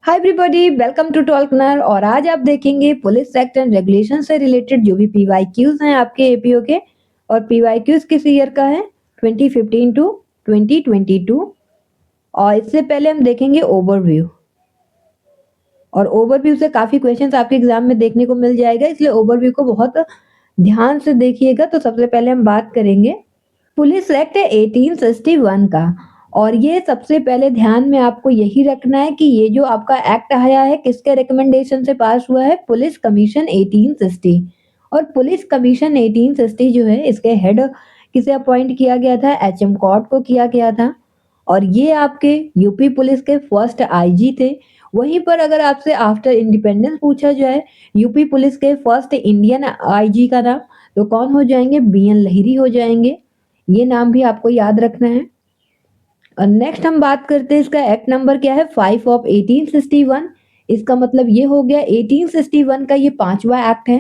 Hi everybody, welcome to Tolkner. और आज आप देखेंगे पुलिस एक्ट एंड रेगुलेशन से रिलेटेड जो भी पीवाईक्यूज हैं आपके एपीओ के। और पीवाईक्यूज किस ईयर का है? 2015 टू 2022। और इससे पहले हम देखेंगे ओवरव्यू। और ओवरव्यू से काफी क्वेश्चंस आपके एग्जाम में देखने को मिल जाएगा, इसलिए ओवरव्यू को बहुत ध्यान से देखिएगा। तो सबसे पहले हम बात करेंगे पुलिस एक्ट 1861 का। और ये सबसे पहले ध्यान में आपको यही रखना है कि ये जो आपका एक्ट आया है किसके रिकमेंडेशन से पास हुआ है? Police commission 1860। और पुलिस कमीशन 1860 जो है इसके हेड किसे अपॉइंट किया गया था? एचएम कॉर्ड को किया गया था। और ये आपके यूपी पुलिस के फर्स्ट आईजी थे। वहीं पर अगर आपसे आफ्टर इंडिपेंडेंस पूछा जाए यूपी पुलिस के फर्स्ट इंडियन आईजी का नाम, तो कौन हो जाएंगे? बीएन लहिरी हो जाएंगे। ये नाम भी आपको याद रखना है। और नेक्स्ट हम बात करते हैं इसका एक्ट नंबर क्या है? 5 ऑफ 1861। इसका मतलब ये हो गया 1861 का ये पांचवा एक्ट है।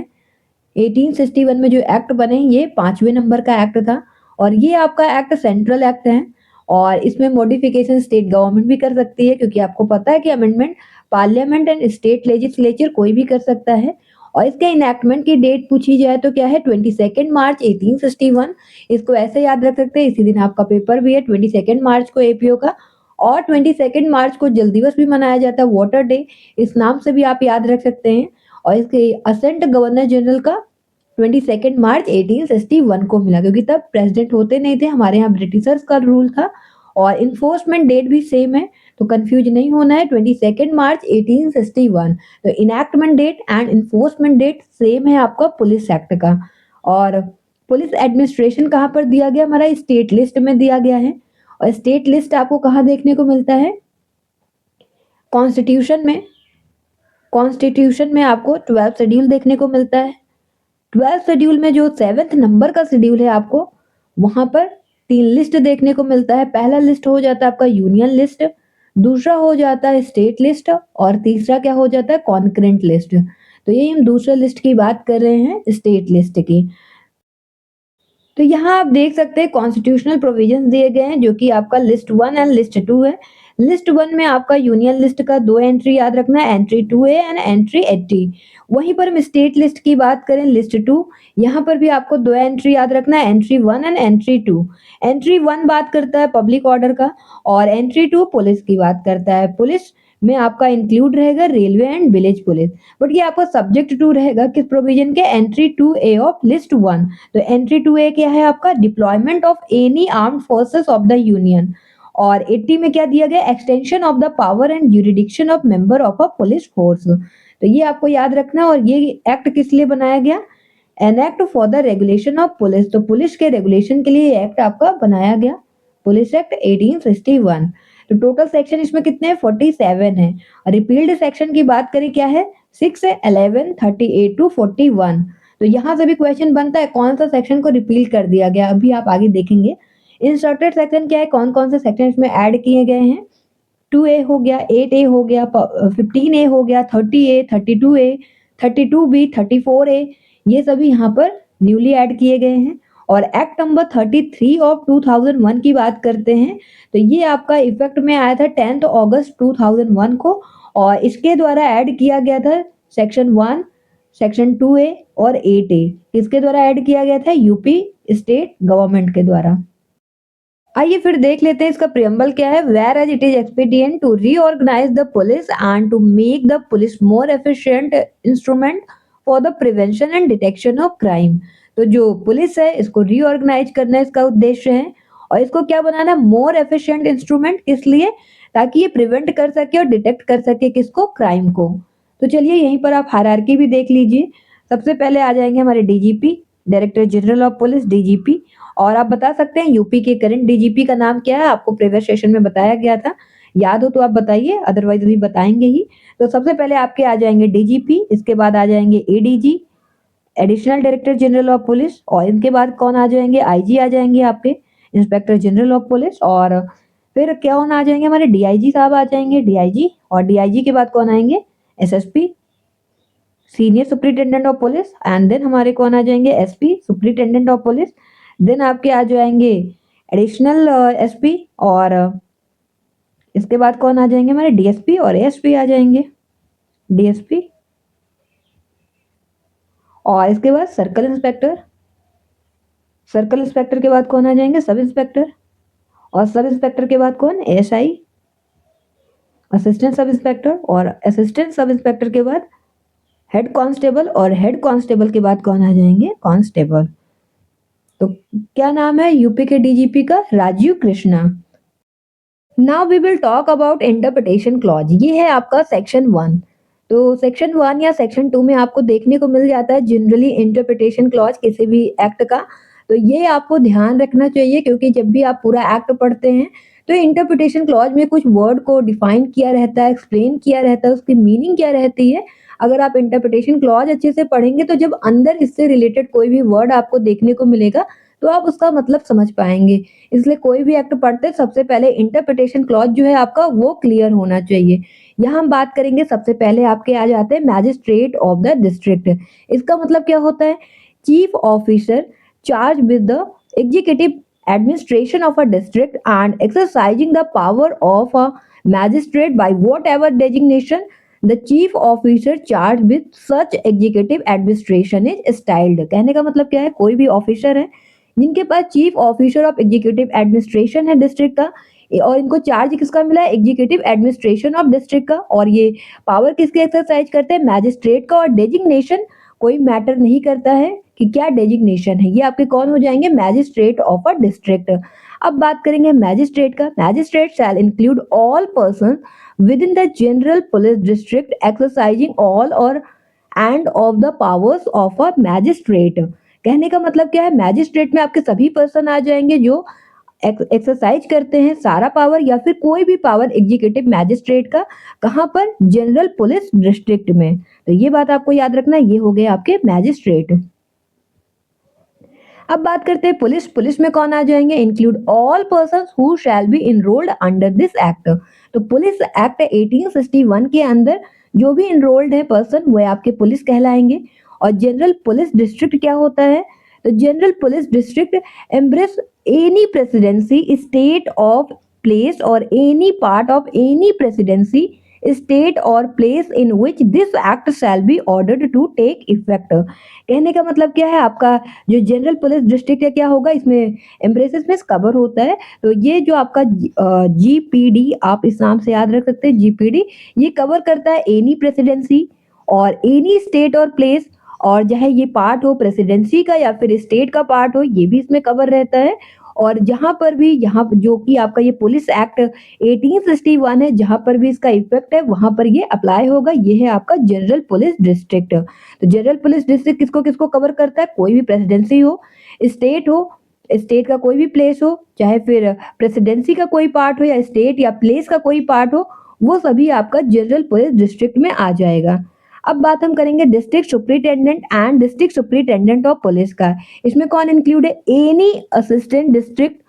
1861 में जो एक्ट बने ये पांचवें नंबर का एक्ट था। और ये आपका एक्ट सेंट्रल एक्ट है। और इसमें मॉडिफिकेशन स्टेट गवर्नमेंट भी कर सकती है, क्योंकि आपको पता है कि amendment parliament and state legislature कोई भी कर सकता है। और इसके इनैक्टमेंट की डेट पूछी जाए तो क्या है? 22 मार्च 1861। इसको ऐसे याद रख सकते हैं, इसी दिन आपका पेपर भी है 22 मार्च को एपीओ का। और 22 मार्च को जल दिवस भी मनाया जाता है, वाटर डे, इस नाम से भी आप याद रख सकते हैं। और इसके असेंट गवर्नर जनरल का 22 मार्च 1861 को मिला, क्योंकि तब प्रेसिडेंट होते नहीं थे, हमारे यहाँ ब्रिटिशर्स का रूल था। और इन्फोर्समेंट डेट भी सेम है, तो कंफ्यूज नहीं होना है। 22 मार्च 1861। तो enactment date and enforcement date same है आपका पुलिस एक्ट का। और पुलिस एडमिनिस्ट्रेशन कहाँ पर दिया गया? हमारा स्टेट लिस्ट में दिया गया है। और स्टेट लिस्ट आपको कहाँ देखने को मिलता है? कॉन्स्टिट्यूशन में। कॉन्स्टिट्यूशन में आपको 12 शेड्यूल देखने को मिलता है। 12 शेड्यूल में जो 7th नंबर का शेड्यूल है आपको, वहां पर 3 लिस्ट देखने को मिलता है। पहला लिस्ट हो जाता है आपका यूनियन लिस्ट, दूसरा हो जाता है स्टेट लिस्ट, और तीसरा क्या हो जाता है? Concurrent list. तो यही हम दूसरे लिस्ट की बात कर रहे हैं, स्टेट लिस्ट की। तो यहाँ आप देख सकते हैं कॉन्स्टिट्यूशनल प्रोविजंस दिए गए हैं, जो कि आपका लिस्ट 1 एंड लिस्ट 2 है। लिस्ट 1 में आपका यूनियन लिस्ट का 2 एंट्री याद रखना है, एंट्री 2A एंड एंट्री 80। वहीं पर हम स्टेट लिस्ट की बात करें, लिस्ट 2, यहाँ पर भी आपको 2 एंट्री याद रखना है, एंट्री 1 एंड एंट्री 2। एंट्री 1 बात करता है पब्लिक ऑर्डर का, और एंट्री 2 पुलिस की बात करता है। पुलिस में आपका इंक्लूड रहेगा railway and village police. But ये आपका सब्जेक्ट टू रहेगा किस प्रोविजन के? Entry 2A of list 1। तो एंट्री 2A क्या है आपका? Deployment of any armed forces of the union. और 80 में क्या दिया गया? Extension of the power and jurisdiction of member of a police force. तो ये आपको याद रखना है। और ये एक्ट किस लिए बनाया गया? An act for the regulation of police. तो पुलिस के रेगुलेशन के लिए एक्ट आपका बनाया गया, पुलिस एक्ट 1861। तो टोटल सेक्शन इसमें कितने हैं? 47 है। रिपील्ड सेक्शन की बात करें क्या है? 6 है, 11, 38 टू 41। तो यहाँ से भी क्वेश्चन बनता है कौन सा सेक्शन को रिपील कर दिया गया, अभी आप आगे देखेंगे। इंसर्टेड सेक्शन क्या है? कौन कौन से सेक्शन इसमें ऐड किए गए हैं? 2A हो गया, 8A हो गया, 15A हो गया, 30A, 32A, 32B, 34A, ये सभी यहाँ पर न्यूली ऐड किए गए हैं। और एक्ट नंबर 33 ऑफ 2001 की बात करते हैं, तो ये आपका इफेक्ट में आया था 10 अगस्त 2001 को। और इसके द्वारा ऐड किया गया था सेक्शन 1, सेक्शन 2A और 8A। किसके द्वारा ऐड किया गया था? यूपी स्टेट गवर्नमेंट के द्वारा। आइए फिर देख लेते हैं इसका प्रियम्बल क्या है। Whereas it is expedient to reorganise the police and to make the police more efficient instrument for the prevention and detection of crime. तो जो पुलिस है इसको रीऑर्गेनाइज करना इसका उद्देश्य है। और इसको क्या बनाना है? मोर एफिशिएंट इंस्ट्रूमेंट। किस लिए? ताकि ये प्रिवेंट कर सके और डिटेक्ट कर सके किसको? क्राइम को। तो चलिए यहीं पर आप हायरार्की भी देख लीजिए। सबसे पहले आ जाएंगे हमारे DGP, director general of police, DGP. और आप बता सकते हैं यूपी के करंट डीजीपी का नाम क्या है? आपको प्रीवियस सेशन में बताया गया था, याद हो तो आप बताइए, अदरवाइज अभी बताएंगे ही। तो सबसे पहले आपके आ जाएंगे डीजीपी, इसके बाद आ जाएंगे ADG, additional director general of police. और इनके बाद कौन आ जाएंगे? आईजी आ जाएंगे आपके, इंस्पेक्टर जनरल ऑफ पुलिस। और फिर कौन आ जाएंगे? हमारे डीआईजी साहब आ जाएंगे, डीआईजी। और डीआईजी के बाद कौन आएंगे? SSP, senior superintendent of police. And then हमारे कौन आ जाएंगे? SP, superintendent of police. Then आपके आ जाएंगे एडिशनल एसपी और इसके बाद कौन आ जाएंगे हमारे डीएसपी और एएसपी आ जाएंगे। डीएसपी और इसके बाद सर्कल इंस्पेक्टर। सर्कल इंस्पेक्टर के बाद कौन आ जाएंगे सब इंस्पेक्टर। और सब इंस्पेक्टर के बाद कौन एएसआई असिस्टेंट सब इंस्पेक्टर। और असिस्टेंट सब इंस्पेक्टर के बाद हेड कांस्टेबल और हेड कांस्टेबल के बाद कौन आ जाएंगे कांस्टेबल। तो क्या नाम है यूपी के डीजीपी का Rajiv Krishna. Now we will talk about interpretation clause. ये है आपका सेक्शन 1। तो सेक्शन 1 या सेक्शन 2 में आपको देखने को मिल जाता है जनरली इंटरप्रिटेशन क्लॉज किसी भी एक्ट का। तो ये आपको ध्यान रखना चाहिए क्योंकि जब भी आप पूरा एक्ट पढ़ते हैं तो इंटरप्रिटेशन क्लॉज में कुछ वर्ड को डिफाइन किया रहता है, एक्सप्लेन किया रहता है, उसकी मीनिंग क्या रहती है। अगर आप इंटरप्रिटेशन क्लॉज अच्छे से पढ़ेंगे तो जब अंदर इससे रिलेटेड कोई भी वर्ड आपको देखने को मिलेगा तो आप उसका मतलब समझ पाएंगे। इसलिए कोई भी एक्ट पढ़ते सबसे पहले इंटरप्रिटेशन क्लॉज जो है आपका वो क्लियर होना चाहिए। यहाँ हम बात करेंगे सबसे पहले आपके आ जाते हैं मैजिस्ट्रेट ऑफ द डिस्ट्रिक्ट। इसका मतलब क्या होता है chief officer charge with the executive administration of a district and exercising the power of a magistrate by whatever designation the chief officer charged with such executive administration is styled। कहने का मतलब क्या है कोई भी ऑफिसर है जिनके पास chief officer of executive administration है डिस्ट्रिक्ट का और इनको चार्ज किसका मिला है एग्जीक्यूटिव एडमिनिस्ट्रेशन ऑफ डिस्ट्रिक्ट का और ये पावर किसके एक्सरसाइज करते हैं मैजिस्ट्रेट का। और डेजिग्नेशन कोई मैटर नहीं करता है कि क्या डेजिग्नेशन है, ये आपके कौन हो जाएंगे मैजिस्ट्रेट ऑफ अ डिस्ट्रिक्ट। अब बात करेंगे मैजिस्ट्रेट का। Magistrate shall include all person within the general police district exercising all or and of the powers of a magistrate. कहने का मतलब क्या है मैजिस्ट्रेट में आपके सभी पर्सन आ जाएंगे जो एक्सरसाइज करते हैं सारा पावर या फिर कोई भी पावर एग्जीक्यूटिव मैजिस्ट्रेट का कहां पर जनरल पुलिस डिस्ट्रिक्ट में। तो ये बात आपको याद रखना ये हो गए आपके मैजिस्ट्रेट। अब बात करते हैं पुलिस। पुलिस में कौन आ जाएंगे include all person who shall be enrolled under this act. तो पुलिस एक्ट 1861 के अंदर जो भी इनरोल्ड है पर्सन वो आपके पुलिस कहलाएंगे। और जनरल पुलिस डिस्ट्रिक्ट क्या होता है तो general police district embrace any presidency state of place or any part of any presidency state or place in which this act shall be ordered to take effect. कहने का मतलब क्या है आपका जो जनरल पुलिस डिस्ट्रिक्ट है क्या होगा इसमें एम्ब्रेसेस में कवर होता है। तो ये जो आपका जीपीडी आप इस नाम से याद रख सकते हैं जीपीडी ये कवर करता है एनी प्रेसिडेंसी और एनी स्टेट और प्लेस और चाहे ये पार्ट हो प्रेसिडेंसी का या फिर स्टेट का पार्ट हो ये भी इसमें कवर रहता है। और जहां पर भी यहाँ जो कि आपका ये पुलिस एक्ट 1861 है जहां पर भी इसका इफेक्ट है वहां पर ये अप्लाई होगा। ये है आपका जनरल पुलिस डिस्ट्रिक्ट। तो जनरल पुलिस डिस्ट्रिक्ट किसको किसको कवर करता है कोई भी प्रेसिडेंसी हो स्टेट का कोई भी प्लेस हो चाहे फिर प्रेसिडेंसी का कोई पार्ट हो या स्टेट या प्लेस का कोई पार्ट हो वो सभी आपका जनरल पुलिस डिस्ट्रिक्ट में आ जाएगा। अब बात हम करेंगे district superintendent and district superintendent of police का। इसमें कौन इंक्लूड है any assistant district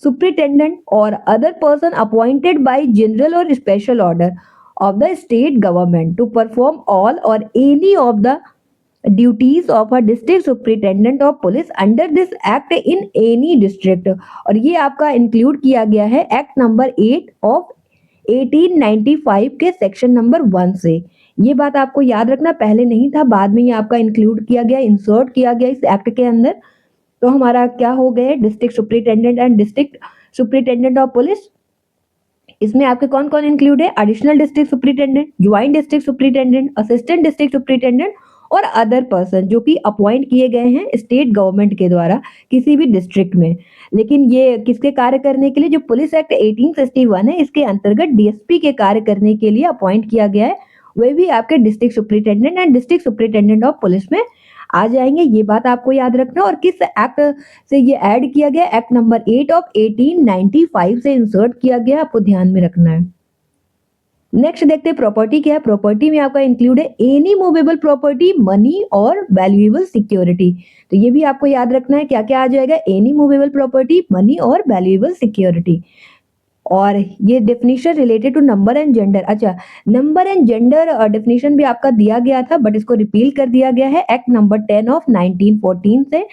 superintendent or other person appointed by general or special order of the state government to perform all or any of the duties of a district superintendent of police under this act in any district. और ये आपका include किया गया है act number 8 of 1895 के section number 1 से। ये बात आपको याद रखना पहले नहीं था बाद में ये आपका इंक्लूड किया गया इंसर्ट किया गया इस एक्ट के अंदर। तो हमारा क्या हो गए district superintendent and district superintendent of police. इसमें आपके कौन कौन इंक्लूड है additional district superintendent joint district superintendent assistant district superintendent or other person जो कि अपॉइंट किए गए हैं स्टेट गवर्नमेंट के द्वारा किसी भी डिस्ट्रिक्ट में। लेकिन ये किसके कार्य करने के लिए जो पुलिस एक्ट 1861 है इसके अंतर्गत डीएसपी के कार्य करने के लिए अपॉइंट किया गया है वे भी आपके district superintendent and district superintendent of police में आ जाएंगे। ये बात आपको याद रखना और किस एक्ट से ये ऐड किया गया एक्ट नंबर 8 ऑफ 1895 से इंसर्ट किया गया आपको ध्यान में रखना है। नेक्स्ट देखते हैं प्रॉपर्टी क्या है। प्रॉपर्टी में आपका इंक्लूड है एनी मूवेबल प्रॉपर्टी मनी और वैल्यूएबल सिक्योरिटी। तो ये भी आपको याद रखना है क्या क्या आ जाएगा एनी मूवेबल प्रॉपर्टी मनी और वैल्यूएबल सिक्योरिटी। और ये definition related to number and gender. अच्छा नंबर एंड जेंडर डेफिनेशन भी आपका दिया गया था बट इसको रिपील कर दिया गया है एक्ट नंबर 10 ऑफ 1914 से।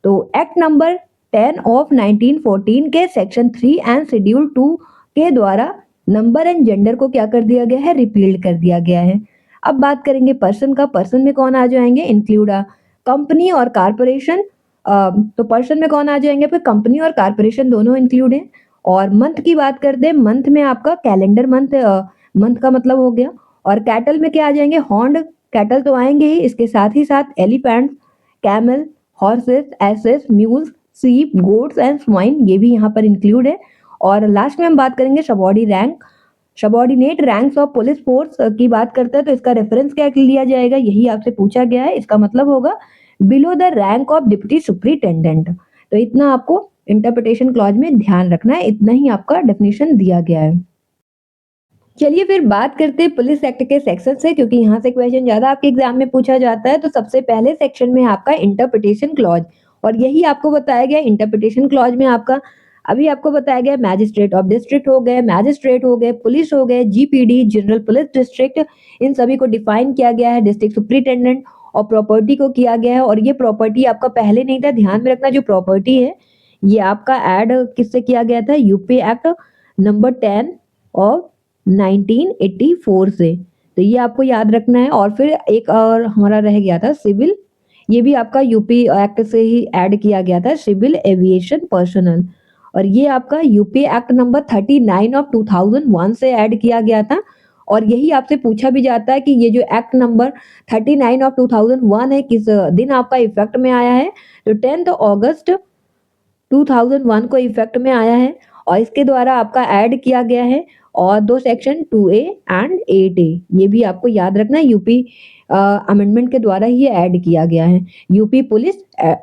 तो एक्ट नंबर 10 ऑफ 1914 के सेक्शन 3 एंड शेड्यूल 2 के द्वारा नंबर एंड जेंडर को क्या कर दिया गया है, रिपील्ड कर दिया गया है। अब बात करेंगे पर्सन का, पर्सन में कौन आ जाएंगे, इंक्लूड कंपनी और कारपोरेशन। तो पर्सन में कौन आ जाएंगे, फिर कंपनी और कारपोरेशन दोनों इंक्लूड हैं। और मंथ की बात करते हैं, मंथ में आपका कैलेंडर मंथ, मंथ का मतलब हो गया। और कैटल में क्या आ जाएंगे, हॉर्न्ड कैटल तो आएंगे ही, इसके साथ ही साथ elephant, camel, horses, asses, mules, sheep, goats and swine, ये भी यहाँ पर इंक्लूड है। और लास्ट में हम बात करेंगे सबॉर्डी rank, subordinate ranks of police force की बात करते हैं तो इसका रेफरेंस क्या लिया जाएगा, यही आपसे पूछा गया है। इसका मतलब होगा below the rank of deputy superintendent. तो इतना आपको इंटरप्रिटेशन क्लॉज में ध्यान रखना है, इतना ही आपका डेफिनेशन दिया गया है। चलिए फिर बात करते हैं पुलिस एक्ट के सेक्शन से, क्योंकि यहाँ से क्वेश्चन ज्यादा आपके एग्जाम में पूछा जाता है। तो सबसे पहले सेक्शन में आपका इंटरप्रिटेशन क्लॉज, और यही आपको बताया गया इंटरप्रिटेशन क्लॉज में आपका, अभी आपको बताया गया मैजिस्ट्रेट ऑफ डिस्ट्रिक्ट हो गए, मैजिस्ट्रेट हो गए, पुलिस हो गए, जीपीडी जनरल पुलिस डिस्ट्रिक्ट, इन सभी को डिफाइन किया गया है, डिस्ट्रिक्ट सुप्रिटेंडेंट और प्रॉपर्टी को किया गया है। और ये प्रॉपर्टी आपका पहले नहीं था, ध्यान में रखना, जो प्रॉपर्टी है ये आपका ऐड किससे किया गया था, यूपी एक्ट नंबर 10 ऑफ 1984 से। तो ये आपको याद रखना है। और फिर एक और हमारा रह गया था सिविल, ये भी आपका यूपी एक्ट से ही ऐड किया गया था, सिविल एविएशन पर्सनल। और ये आपका यूपी एक्ट नंबर 39 ऑफ 2001 से ऐड किया गया था। और यही आपसे पूछा भी जाता है कि ये जो एक्ट नंबर 39 ऑफ 2001 है किस दिन आपका इफेक्ट में आया है, तो 10 अगस्त 2001 को इफेक्ट में आया है। और इसके द्वारा आपका ऐड किया गया है। और दो सेक्शन 2A एंड 8A, ये भी आपको याद रखना है, यूपी अमेंडमेंट के द्वारा ही ऐड किया गया है, यूपी पुलिस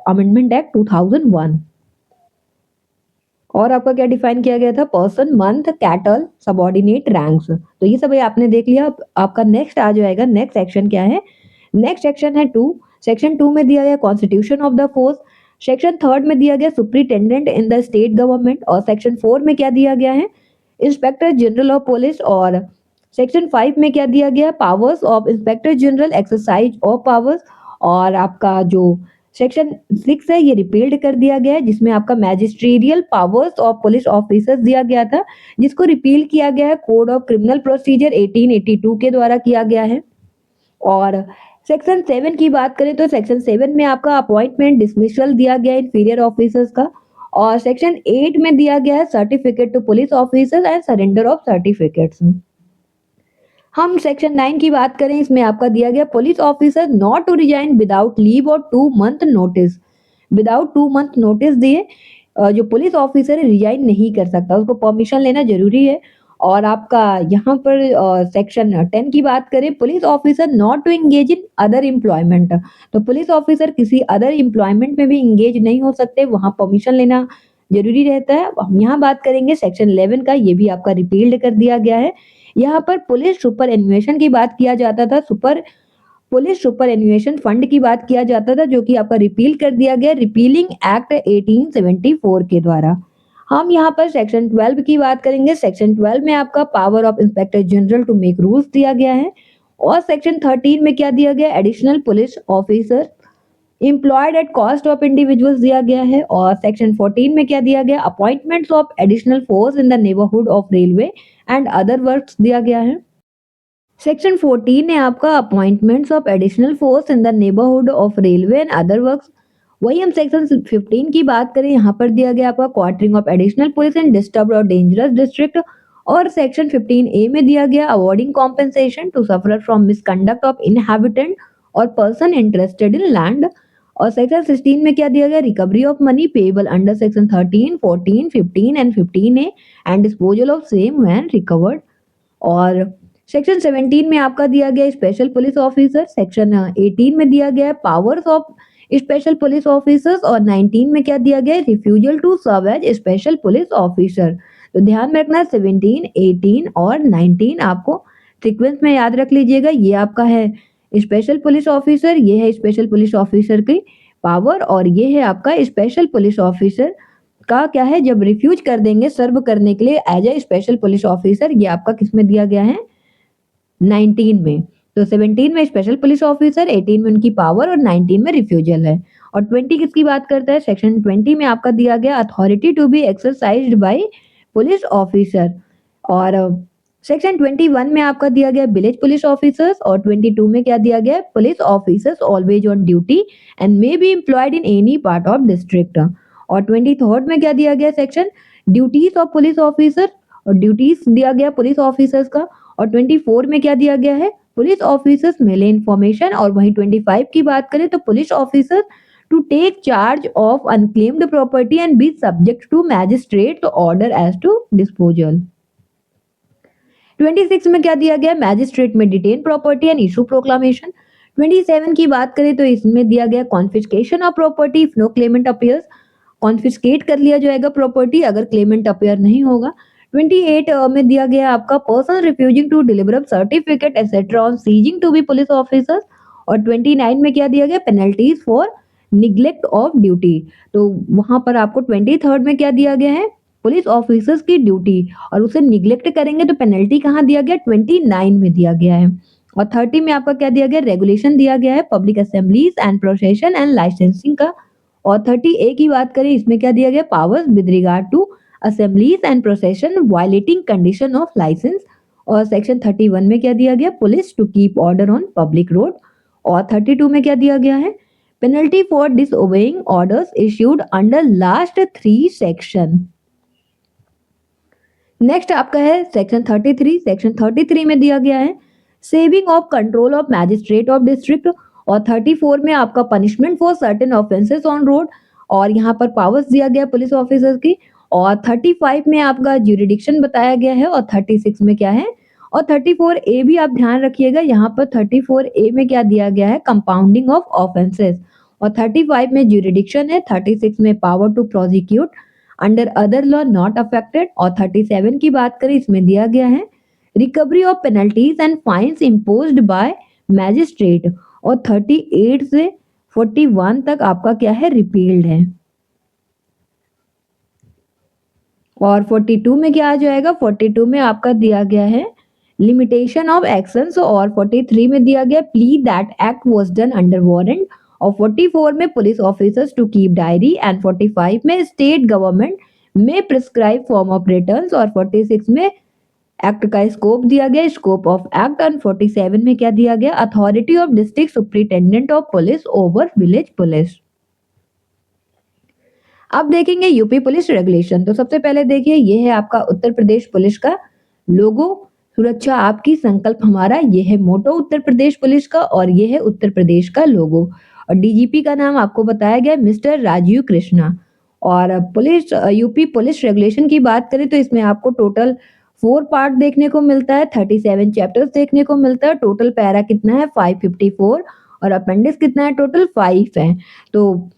अमेंडमेंट एक्ट 2001। और आपका क्या डिफाइन किया गया था, person, month, cattle, subordinate, ranks. तो ये सब आपने देख लिया। अब आपका नेक्स्ट आ जाएगा, नेक्स्ट सेक्शन क्या है, नेक्स्ट सेक्शन है 2। सेक्शन 2 में दिया गया constitution of the force, section 3 में दिया गया superintendent in the state government, और सेक्शन 4 में क्या दिया गया है, इंस्पेक्टर जनरल ऑफ पुलिस। और सेक्शन 5 में क्या दिया गया, powers of inspector general, exercise of powers. और आपका जो सेक्शन 6 है ये रिपील्ड कर दिया गया है, जिसमें आपका magisterial powers of police officers दिया गया था, जिसको रिपील किया गया है कोड ऑफ क्रिमिनल प्रोसीजर 1882 के द्वारा किया गया है। और सेक्शन 7 की बात करें तो सेक्शन 7 में आपका अपॉइंटमेंट डिसमिसल दिया गया है इंफीरियर ऑफिसर्स का। और सेक्शन 8 में दिया गया है certificate to police officers and surrender of certificates. हम सेक्शन 9 की बात करें, इसमें आपका दिया गया police officer not to resign without leave और 2 month notice. Without 2 month notice दिए जो पुलिस ऑफिसर है रिजाइन नहीं कर सकता, उसको परमिशन लेना जरूरी है। और आपका यहाँ पर सेक्शन 10 की बात करें, police officer not to engage in other employment. तो पुलिस ऑफिसर किसी अदर एम्प्लॉयमेंट में भी इंगेज नहीं हो सकते, वहां परमिशन लेना जरूरी रहता है। हम यहाँ बात करेंगे सेक्शन 11 का, ये भी आपका रिपील्ड कर दिया गया है। यहाँ पर पुलिस सुपर एन्युएशन की बात किया जाता था, पुलिस सुपर एन्युएशन फंड की बात किया जाता था, जो कि आपका रिपील कर दिया गया रिपीलिंग एक्ट 1874 के द्वारा। हम यहाँ पर सेक्शन 12 की बात करेंगे। सेक्शन 12 में आपका power of inspector general to make rules दिया गया है। और सेक्शन 13 में क्या दिया गया, additional police officer employed at cost of individuals दिया गया है। और सेक्शन 14 में क्या दिया गया, appointments of additional force in the neighbourhood of railway and other works दिया गया है। सेक्शन 14 है आपका appointments of additional force in the neighbourhood of railway and other works. वही हम सेक्शन 15 की बात करें, यहाँ पर दिया गया आपका quartering of additional police in disturbed और डेंजरस डिस्ट्रिक्ट। और सेक्शन 15A में दिया गया awarding compensation to sufferer from misconduct of inhabitant और पर्सन इंटरेस्टेड इन लैंड। और सेक्शन 16 में क्या दिया गया, recovery of money payable under section 13, 14, 15 and 15A and disposal of same when recovered. और सेक्शन 17 में आपका दिया गया स्पेशल पुलिस ऑफिसर। सेक्शन 18 में दिया गया powers of special police officers. और 19 में क्या दिया गया, refusal to serve as special police officer. तो ध्यान में रखना 17, 18 और 19 आपको सीक्वेंस में याद रख लीजिएगा। ये आपका है स्पेशल पुलिस ऑफिसर, ये है स्पेशल पुलिस ऑफिसर की पावर, और ये है आपका स्पेशल पुलिस ऑफिसर का क्या है, जब रिफ्यूज कर देंगे सर्व करने के लिए as a special police officer. ये आपका किस में दिया गया है, 19 में। तो 17 में स्पेशल पुलिस ऑफिसर, 18 में उनकी पावर और 19 में रिफ्यूजल है। और 20 किसकी बात करता है, सेक्शन 20 में आपका दिया गया authority to be exercised by police officer. और सेक्शन 21 में आपका दिया गया विलेज पुलिस ऑफिसर्स और 22 में क्या दिया गया है, police officers always on duty and may be employed in any part of district. और 23rd में क्या दिया गया section, duties of police officer और ड्यूटीज दिया गया पुलिस ऑफिसर्स का। और 24 में क्या दिया गया है, पुलिस ऑफिसर्स मेले इन्फॉर्मेशन। और वहीं 25 की बात करें तो police officer to take charge of unclaimed property and be subject to magistrate order as to disposal. 26 में क्या दिया गया, मैजिस्ट्रेट में detain property and issue proclamation. 27 की बात करें तो इसमें दिया गया confiscation of property if no claimant appears, confiscate कर लिया जाएगा प्रॉपर्टी अगर क्लेमेंट अपीयर नहीं होगा। 28 में दिया गया आपका person refusing to deliver certificate etcetera on ceasing to be police officers. और 29 में क्या दिया गया, penalties for neglect of duty. तो वहां पर आपको 23rd में क्या दिया गया है, पुलिस ऑफिसर्स की ड्यूटी और उसे निग्लेक्ट करेंगे तो पेनल्टी कहाँ दिया गया, 29 में दिया गया है। और 30 में आपका क्या दिया गया, रेगुलेशन दिया गया है public assemblies and procession and licensing का। और 30A की बात करें इसमें क्या दिया गया, powers with regard to assemblies and procession violating condition of licence. और सेक्शन 31 में क्या दिया गया, police to keep order on public road. और 32 में क्या दिया गया है, penalty for disobeying orders issued under last 3 section. Next आपका है सेक्शन 33। सेक्शन 33 में दिया गया है saving of control of magistrate of district. और 34 में आपका punishment for certain offences on road और यहाँ पर पावर्स दिया गया पुलिस ऑफिसर्स की। और 35 में आपका ज्यूरिडिक्शन बताया गया है। और 36 में क्या है, और 34A भी आप ध्यान रखिएगा, यहाँ पर 34A में क्या दिया गया है, कंपाउंडिंग ऑफ ऑफेंसेस। और 35 में ज्यूरिडिक्शन है, 36 में power to prosecute under other law not affected. और 37 की बात करें इसमें दिया गया है recovery of penalties and fines imposed by magistrate. और 38 से 41 तक आपका क्या है, रिपील्ड है। और 42 में क्या आ जाएगा, 42 में आपका दिया गया है लिमिटेशन ऑफ एक्शंस। और 43 में दिया गया plea that act was done under warrant. और 44 में police officers to keep diary and 45 में स्टेट गवर्नमेंट में प्रिस्क्राइब फॉर्म ऑफ रिटर्न्स। और 46 में एक्ट का स्कोप दिया गया, स्कोप ऑफ एक्ट। एंड 47 में क्या दिया गया, authority of district superintendent of police over village police. अब देखेंगे यूपी पुलिस रेगुलेशन। तो सबसे पहले देखिए ये है आपका उत्तर प्रदेश पुलिस का लोगो, सुरक्षा आपकी संकल्प हमारा, ये है मोटो उत्तर प्रदेश पुलिस का और ये है उत्तर प्रदेश का लोगो। और डीजीपी का नाम आपको बताया गया मिस्टर राजीव कृष्णा। और पुलिस यूपी पुलिस रेगुलेशन की बात करें तो इसमें आपको टोटल 4 पार्ट देखने को मिलता है, 37 चैप्टर्स देखने को मिलता है। टोटल पैरा कितना है, 554 और अपेंडिक्स कितना है, टोटल 5 है। तो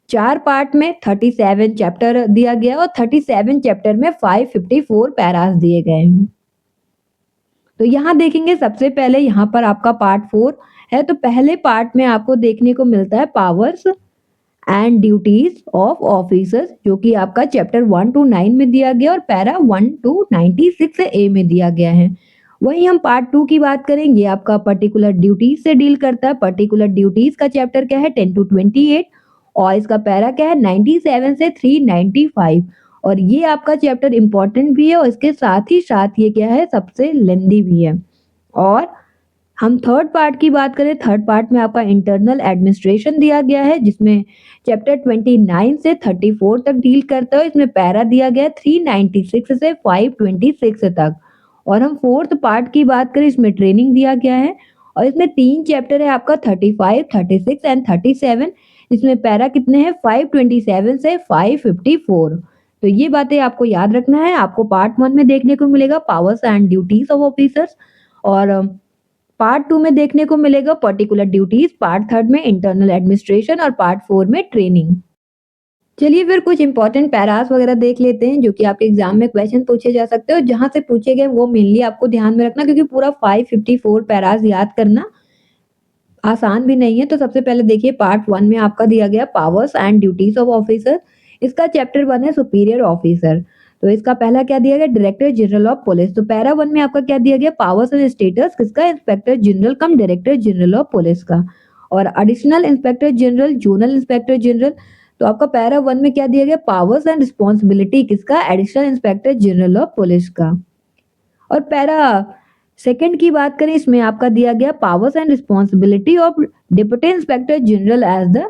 4 पार्ट में 37 चैप्टर दिया गया और 37 चैप्टर में 554 पैरास दिए गए हैं। तो यहाँ देखेंगे सबसे पहले यहाँ पर आपका पार्ट 4 है। तो पहले पार्ट में आपको देखने को मिलता है powers and duties of officers, जो कि आपका चैप्टर 1 to 9 में दिया गया और पैरा 1 to 96A में दिया गया है। वहीं हम पार्ट 2 की बात करेंगे, आपका पर्टिकुलर ड्यूटीज से डील करता है। पर्टिकुलर ड्यूटीज का चैप्टर क्या है, 10 to 28 और इसका पैरा क्या है, 97 से 395। और ये आपका चैप्टर इंपॉर्टेंट भी है और इसके साथ ही साथ ये क्या है, सबसे लेंदी भी है। और हम थर्ड पार्ट की बात करें, थर्ड पार्ट में आपका इंटरनल एडमिनिस्ट्रेशन दिया गया है जिसमें चैप्टर 29 से 34 तक डील करता है। इसमें पैरा दिया गया है 396 से 526 तक। और हम फोर्थ पार्ट की बात करें, इसमें ट्रेनिंग दिया गया है और इसमें 3 चैप्टर है आपका 35, 36 एंड 37। इसमें पैरा कितने हैं, 527 से 554। तो ये बातें आपको याद रखना है। आपको पार्ट 1 में देखने को मिलेगा powers and duties of officers और पार्ट 2 में देखने को मिलेगा पर्टिकुलर ड्यूटीज, पार्ट 3 में इंटरनल एडमिनिस्ट्रेशन और पार्ट 4 में ट्रेनिंग। चलिए फिर कुछ इंपॉर्टेंट पैरास वगैरह देख लेते हैं जो कि आपके एग्जाम में क्वेश्चन पूछे जा सकते हैं और जहां से पूछे गए वो मेनली आपको ध्यान में रखना, क्योंकि पूरा 554 पैरास याद करना आसान भी नहीं है। तो सबसे पहले देखिए पार्ट 1 में आपका दिया गया powers and duties of officer. इसका चैप्टर 1 है सुपीरियर ऑफिसर। तो इसका पहला क्या दिया गया, डायरेक्टर जनरल ऑफ पुलिस। तो पैरा 1 में आपका क्या दिया गया, पावर्स एंड स्टेटस किसका, inspector general come director general of police का। और additional inspector general, zonal inspector general. तो आपका पैरा 1 में क्या दिया गया, पावर्स एंड रिस्पॉन्सिबिलिटी किसका, additional inspector general of police का। और पैरा सेकंड की बात करें, इसमें आपका दिया गया powers and responsibility of deputy inspector general as the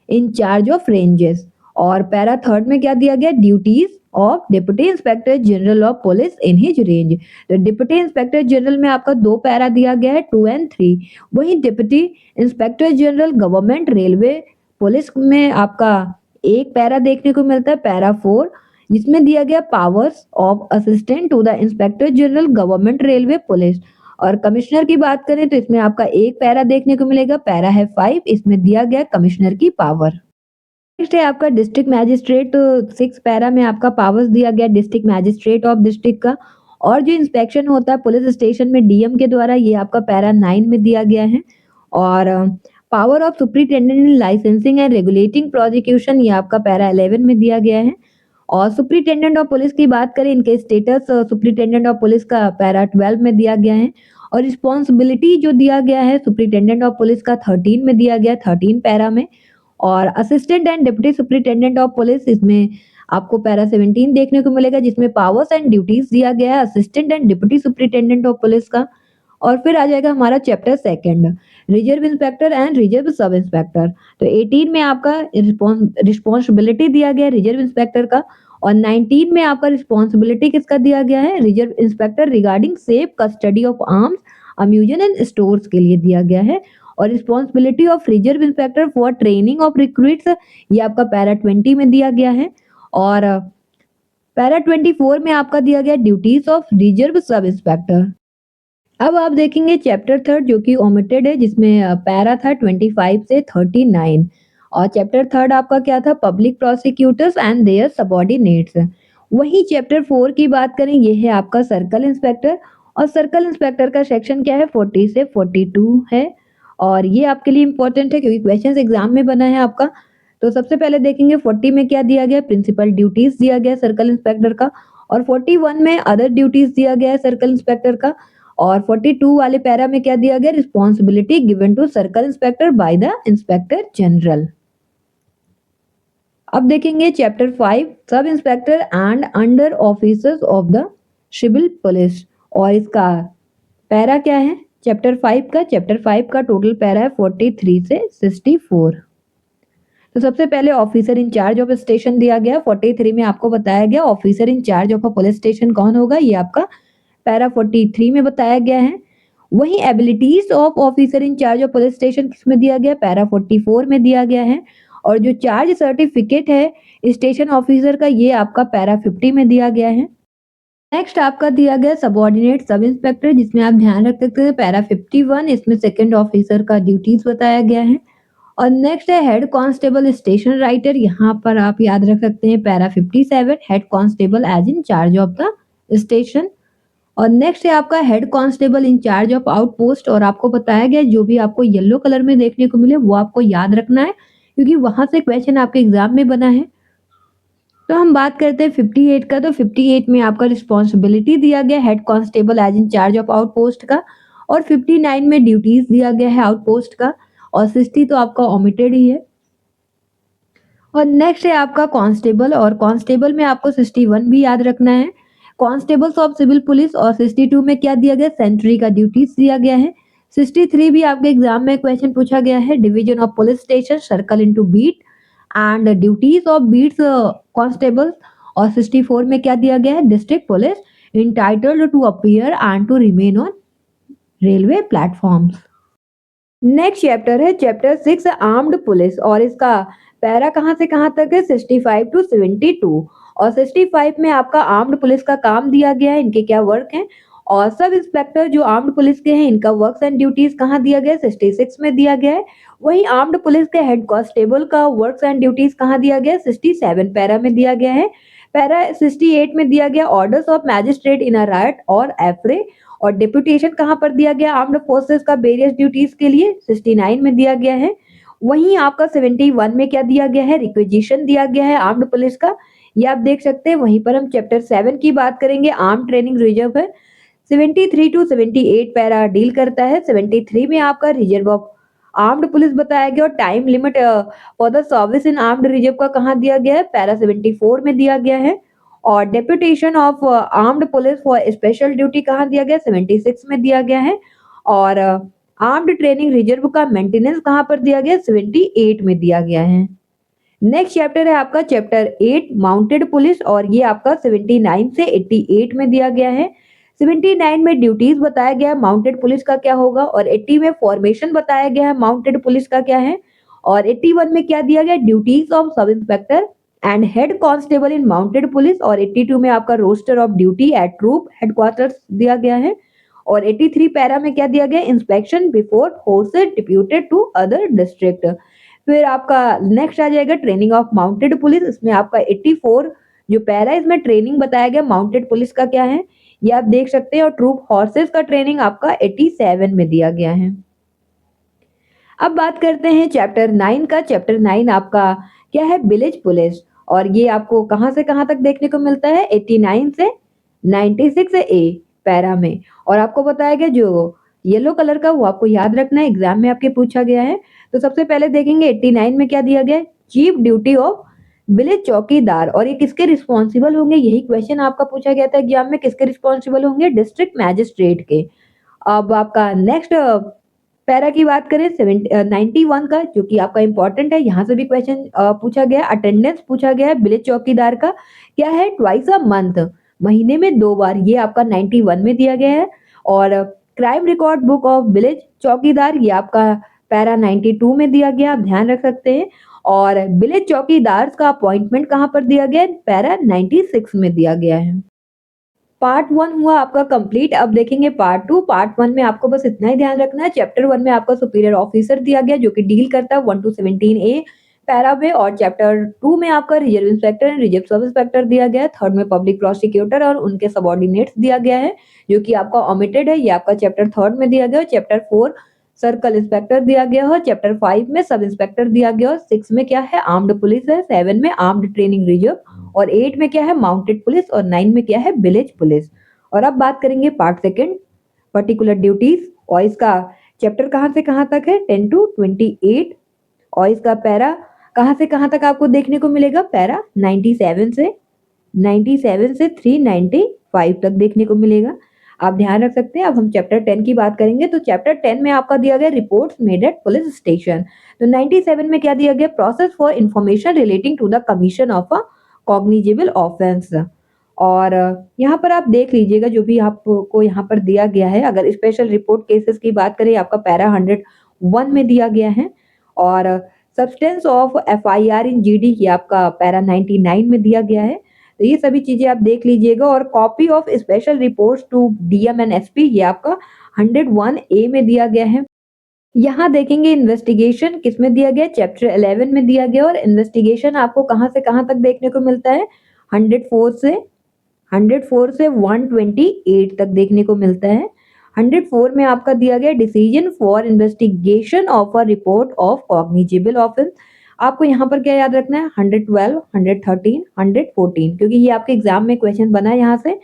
in charge of ranges. और पैरा थर्ड में क्या दिया गया, duties of deputy inspector general of police in his range. तो डिप्टी इंस्पेक्टर जनरल में आपका दो पैरा दिया गया है, 2 एंड 3। वहीं deputy inspector general government railway police में आपका एक पैरा देखने को मिलता है, पैरा 4, जिसमें दिया गया powers of assistant to the inspector general government railway police. और कमिश्नर की बात करें तो इसमें आपका एक पैरा देखने को मिलेगा, पैरा है 5, इसमें दिया गया कमिश्नर की पावर। नेक्स्ट है आपका डिस्ट्रिक्ट मैजिस्ट्रेट, 6 पैरा में आपका पावर्स दिया गया डिस्ट्रिक्ट मैजिस्ट्रेट ऑफ डिस्ट्रिक्ट का। और जो इंस्पेक्शन होता है पुलिस स्टेशन में डीएम के द्वारा, ये आपका पैरा 9 में दिया गया है। और power of superintendent in licensing and regulating prosecution, ये आपका पैरा 11 में दिया गया है। और सुप्रिंटेंडेंट ऑफ पुलिस की बात करें, इनके स्टेटस सुप्रिंटेंडेंट ऑफ पुलिस का पैरा 12 में दिया गया है। और रिस्पॉन्सिबिलिटी जो दिया गया है सुप्रिंटेंडेंट ऑफ पुलिस का 13 में दिया गया, 13 पैरा में। और assistant and deputy superintendent of police, इसमें आपको पैरा 17 देखने को मिलेगा, जिसमें पावर्स एंड ड्यूटीज दिया गया है assistant and deputy superintendent of police का। और फिर आ जाएगा हमारा chapter second, reserve inspector and reserve sub inspector. तो 18 में आपका रिस्पॉन्सिबिलिटी दिया गया है रिजर्व इंस्पेक्टर का। और 19 में आपका रिस्पॉन्सिबिलिटी किसका दिया गया है, reserve inspector regarding safe custody of arms, ammunition and stores के लिए दिया गया है। और responsibility of reserve inspector for training of recruits, ये आपका पैरा 20 में दिया गया है। और पैरा 24 में आपका दिया गया duties of reserve sub inspector. अब आप देखेंगे चैप्टर थर्ड जो कि ओमिटेड है, जिसमें पैरा था 25 से 39। और चैप्टर थर्ड आपका क्या था, public prosecutors and their subordinates. वहीं चैप्टर 4 की बात करें, ये है आपका सर्कल इंस्पेक्टर। और सर्कल इंस्पेक्टर का सेक्शन क्या है, 40 से 42 है। और ये आपके लिए इंपॉर्टेंट है क्योंकि क्वेश्चन एग्जाम में बना है आपका। तो सबसे पहले देखेंगे 40 में क्या दिया गया, प्रिंसिपल ड्यूटीज दिया गया सर्कल इंस्पेक्टर का। और 41 में अदर ड्यूटीज दिया गया है सर्कल इंस्पेक्टर का। और 42 वाले पैरा में क्या दिया गया, responsibility given to circle inspector by the inspector general. अब देखेंगे chapter 5, sub inspector and under officers of the civil police. और इसका पैरा क्या है, चैप्टर 5 का टोटल पैरा है 43 से 64। तो सबसे पहले ऑफिसर इंचार्ज ऑफ स्टेशन दिया गया, 43 में आपको बताया गया officer in charge of a police station कौन होगा, ये आपका पैरा 43 में बताया गया है। वहीं abilities of officer in charge of police station किसमें दिया गया, पैरा 44 में दिया गया है। और जो चार्ज सर्टिफिकेट है स्टेशन ऑफिसर का, ये आपका पैरा 50 में दिया गया है। नेक्स्ट आपका दिया गया सबऑर्डिनेट सब इंस्पेक्टर, जिसमें आप ध्यान रख सकते हैं पैरा 51, इसमें सेकंड ऑफिसर का ड्यूटीज बताया गया है। और नेक्स्ट है हेड कांस्टेबल स्टेशन राइटर, यहाँ पर आप याद रख सकते हैं para 57, head constable as in charge of the station. और नेक्स्ट है आपका head constable in charge of outpost. और आपको बताया गया जो भी आपको येलो कलर में देखने को मिले वो आपको याद रखना है क्योंकि वहां से क्वेश्चन आपके एग्जाम में बना है। तो हम बात करते हैं 58 का। तो 58 में आपका रिस्पॉन्सिबिलिटी दिया गया head constable as in charge of outpost का। और 59 में ड्यूटीज दिया गया है आउटपोस्ट का। और 60 तो आपका ओमिटेड ही है। और नेक्स्ट है आपका कांस्टेबल, और कांस्टेबल में आपको 61 भी याद रखना है, कांस्टेबल्स ऑफ सिविल पुलिस। और 62 में क्या दिया गया, सेंट्री का ड्यूटीज दिया गया है। 63 भी आपके एग्जाम में क्वेश्चन पूछा गया है, division of police station circle into beat and duties of beats constables. और 64 में क्या दिया गया है, district police entitled to appear and to remain on railway platforms. Next chapter है चैप्टर 6 आर्म्ड पुलिस। और इसका पैरा कहां से कहां तक है, 65 टू 72। और 65 में आपका आर्म्ड पुलिस का काम दिया गया है, इनके क्या वर्क हैं। और सब इंस्पेक्टर जो आर्म्ड पुलिस के हैं इनका वर्क्स एंड ड्यूटीज कहाँ दिया गया है, 66 में दिया गया है। वहीं आर्म्ड पुलिस के हेड कांस्टेबल का वर्क्स एंड ड्यूटीज कहाँ दिया गया है, 67 पैरा में दिया गया है। पैरा 68 में दिया गया orders of magistrate in a right और एफरे। और डिप्यूटेशन कहाँ पर दिया गया, आर्म्ड फोर्सेस का वेरियस ड्यूटीज के लिए, 69 में दिया गया है। वहीं आपका 71 में क्या दिया गया है, रिक्विजिशन दिया गया है आर्म्ड पुलिस का, ये आप देख सकते हैं। वहीं पर हम चैप्टर 7 की बात करेंगे, आर्म ट्रेनिंग रिजर्व है, 73 टू 78 पैरा डील करता है। 73 में आपका रिजर्व ऑफ आर्म्ड पुलिस बताया गया। और time limit for the service in armed reserve का कहाँ दिया गया है, पैरा 74 में दिया गया है। और deputation of armed police for special duty कहाँ दिया गया? 76 में दिया गया है। और आर्म्ड ट्रेनिंग रिजर्व का मेंटेनेंस कहाँ पर दिया गया? 78 में दिया गया है। नेक्स्ट चैप्टर है आपका चैप्टर 8 माउंटेड पुलिस, और ये आपका 79 से 88 में दिया गया है। 79 में ड्यूटीज बताया गया है माउंटेड पुलिस का क्या होगा, और 80 में फॉर्मेशन बताया गया है माउंटेड पुलिस का क्या है, और 81 में क्या दिया गया? Duties of sub inspector and head constable in mounted police, और 82 में आपका roster of duty at troop headquarters दिया गया है। और 83 पैरा में क्या दिया गया? Inspection before forces deputed to other district. फिर आपका नेक्स्ट आ जाएगा ट्रेनिंग ऑफ माउंटेड पुलिस, इसमें आपका 84 जो पैरा है इसमें ट्रेनिंग बताया गया माउंटेड पुलिस का क्या है, ये आप देख सकते हैं। और ट्रूप हॉर्सेस का ट्रेनिंग आपका 87 में दिया गया है। अब बात करते हैं चैप्टर 9 का। चैप्टर 9 आपका क्या है? विलेज पुलिस, और ये आपको कहां से कहां तक देखने को मिलता है? 89 से 96 ए पैरा में। और आपको बताया गया जो येलो कलर का वो आपको याद रखना है, एग्जाम में आपके पूछा गया है। तो सबसे पहले देखेंगे 89 में क्या दिया गया है? चीफ ड्यूटी ऑफ विलेज चौकीदार, और ये किसके रिस्पॉन्सिबल होंगे? यही क्वेश्चन आपका पूछा गया था एग्जाम में, किसके रिस्पॉन्सिबल होंगे? डिस्ट्रिक्ट मैजिस्ट्रेट के। अब आपका नेक्स्ट पैरा की बात करें 91 का, जो कि आपका इंपॉर्टेंट है, यहाँ से भी क्वेश्चन पूछा गया, अटेंडेंस पूछा गया है विलेज चौकीदार का क्या है? ट्वाइस अ मंथ, महीने में 2 बार, ये आपका 91 में दिया गया है। और crime record book of village चौकीदार, ये आपका पैरा 92 में दिया गया, आप ध्यान रख सकते हैं। और विलेज चौकीदार का अपॉइंटमेंट कहाँ पर दिया गया है? पैरा 96 में दिया गया है। पार्ट 1 हुआ आपका कंप्लीट। अब देखेंगे पार्ट 2। पार्ट 1 में आपको बस इतना ही ध्यान रखना है, चैप्टर 1 में आपका सुपीरियर ऑफिसर दिया गया जो कि डील करता है 1 to 17 ए पैरा में, और चैप्टर 2 में आपका reserve inspector and reserve sub inspector दिया गया है। थर्ड में पब्लिक प्रोसिक्यूटर और उनके सबऑर्डिनेट्स दिया गया है, जो कि आपका ओमिटेड है, ये आपका चैप्टर 3 में दिया गया है। चैप्टर 4 सर्कल इंस्पेक्टर दिया गया है, चैप्टर 5 में सब इंस्पेक्टर दिया गया है, 6 में क्या है? आर्म्ड पुलिस है, 7 में आर्म्ड ट्रेनिंग रिजर्व, और 8 में क्या है? माउंटेड पुलिस, और 9 में क्या है? Village police. और अब बात करेंगे पार्ट सेकंड पर्टिकुलर ड्यूटीज, और इसका चैप्टर कहाँ से कहाँ तक है? 10 to 28, और इसका पैरा कहाँ से कहाँ तक आपको देखने को मिलेगा? पैरा 97 से 395 तक देखने को मिलेगा, आप ध्यान रख सकते हैं। अब हम चैप्टर 10 की बात करेंगे, तो चैप्टर 10 में आपका दिया गया reports made at police station. तो 97 में क्या दिया गया? Process for information relating to the commission of a cognizable offence. और यहाँ पर आप देख लीजिएगा जो भी आपको यहाँ पर दिया गया है। अगर स्पेशल रिपोर्ट केसेस की बात करें, आपका पैरा 101 में दिया गया है। और substance of FIR in GD ये आपका पैरा 99 में दिया गया है। तो ये सभी चीजें आप देख लीजिएगा। और copy of special reports to DM and SP ये आपका 101 ए में दिया गया है। यहाँ देखेंगे इन्वेस्टिगेशन किस में दिया गया? चैप्टर 11 में दिया गया। और इन्वेस्टिगेशन आपको कहाँ से कहाँ तक देखने को मिलता है? 104 से 128 तक देखने को मिलता है। 104 में आपका दिया गया decision for investigation of a report of cognizable offence. आपको यहाँ पर क्या याद रखना है? 112, 113, 114, क्योंकि ये आपके एग्जाम में क्वेश्चन बना है यहाँ से।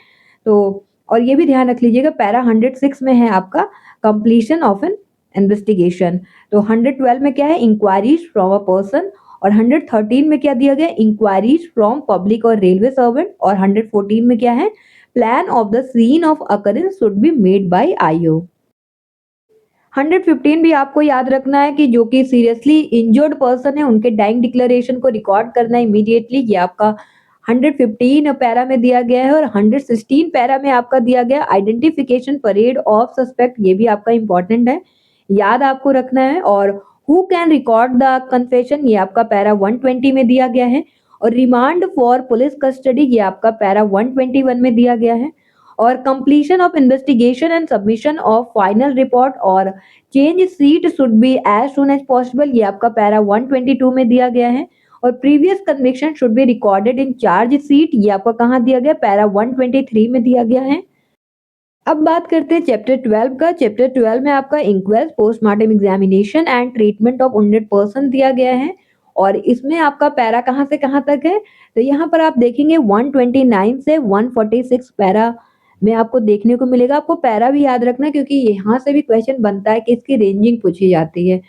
तो और ये भी ध्यान रख लीजिएगा, पैरा 106 में है आपका कंप्लीशन ऑफ एन इन्वेस्टिगेशन। तो 112 में क्या है? इंक्वायरीज फ्रॉम अ पर्सन, और 113 में क्या दिया गया? इंक्वायरीज फ्रॉम पब्लिक और रेलवे सर्वेंट, और 114 में क्या है? Plan of the scene of occurrence should be made by IO. 115 भी आपको याद रखना है कि जो कि सीरियसली इंजर्ड पर्सन है उनके डाइंग डिक्लेरेशन को रिकॉर्ड करना इमीडिएटली, ये आपका 115 पैरा में दिया गया है। और 116 पैरा में आपका दिया गया आइडेंटिफिकेशन परेड ऑफ सस्पेक्ट, ये भी आपका इंपॉर्टेंट है, याद आपको रखना है। और who can record the confession ये आपका पैरा 120 में दिया गया है। और रिमांड फॉर पुलिस कस्टडी ये आपका पैरा 121 में दिया गया है। और completion of investigation and submission of final report or charge sheet should be as soon as possible ये आपका पैरा 122 में दिया गया है। और previous conviction should be recorded in charge sheet ये आपका कहाँ दिया गया? पैरा 123 में दिया गया है। अब बात करते हैं चैप्टर 12 का। चैप्टर 12 में आपका inquest postmortem examination and treatment of wounded person दिया गया है। और इसमें आपका पैरा कहाँ से कहाँ तक है? तो यहाँ पर आप देखेंगे 129 से 146 पैरा में आपको देखने को मिलेगा। आपको पैरा भी याद रखना क्योंकि यहाँ से भी क्वेश्चन बनता है कि इसकी रेंजिंग पूछी जाती है।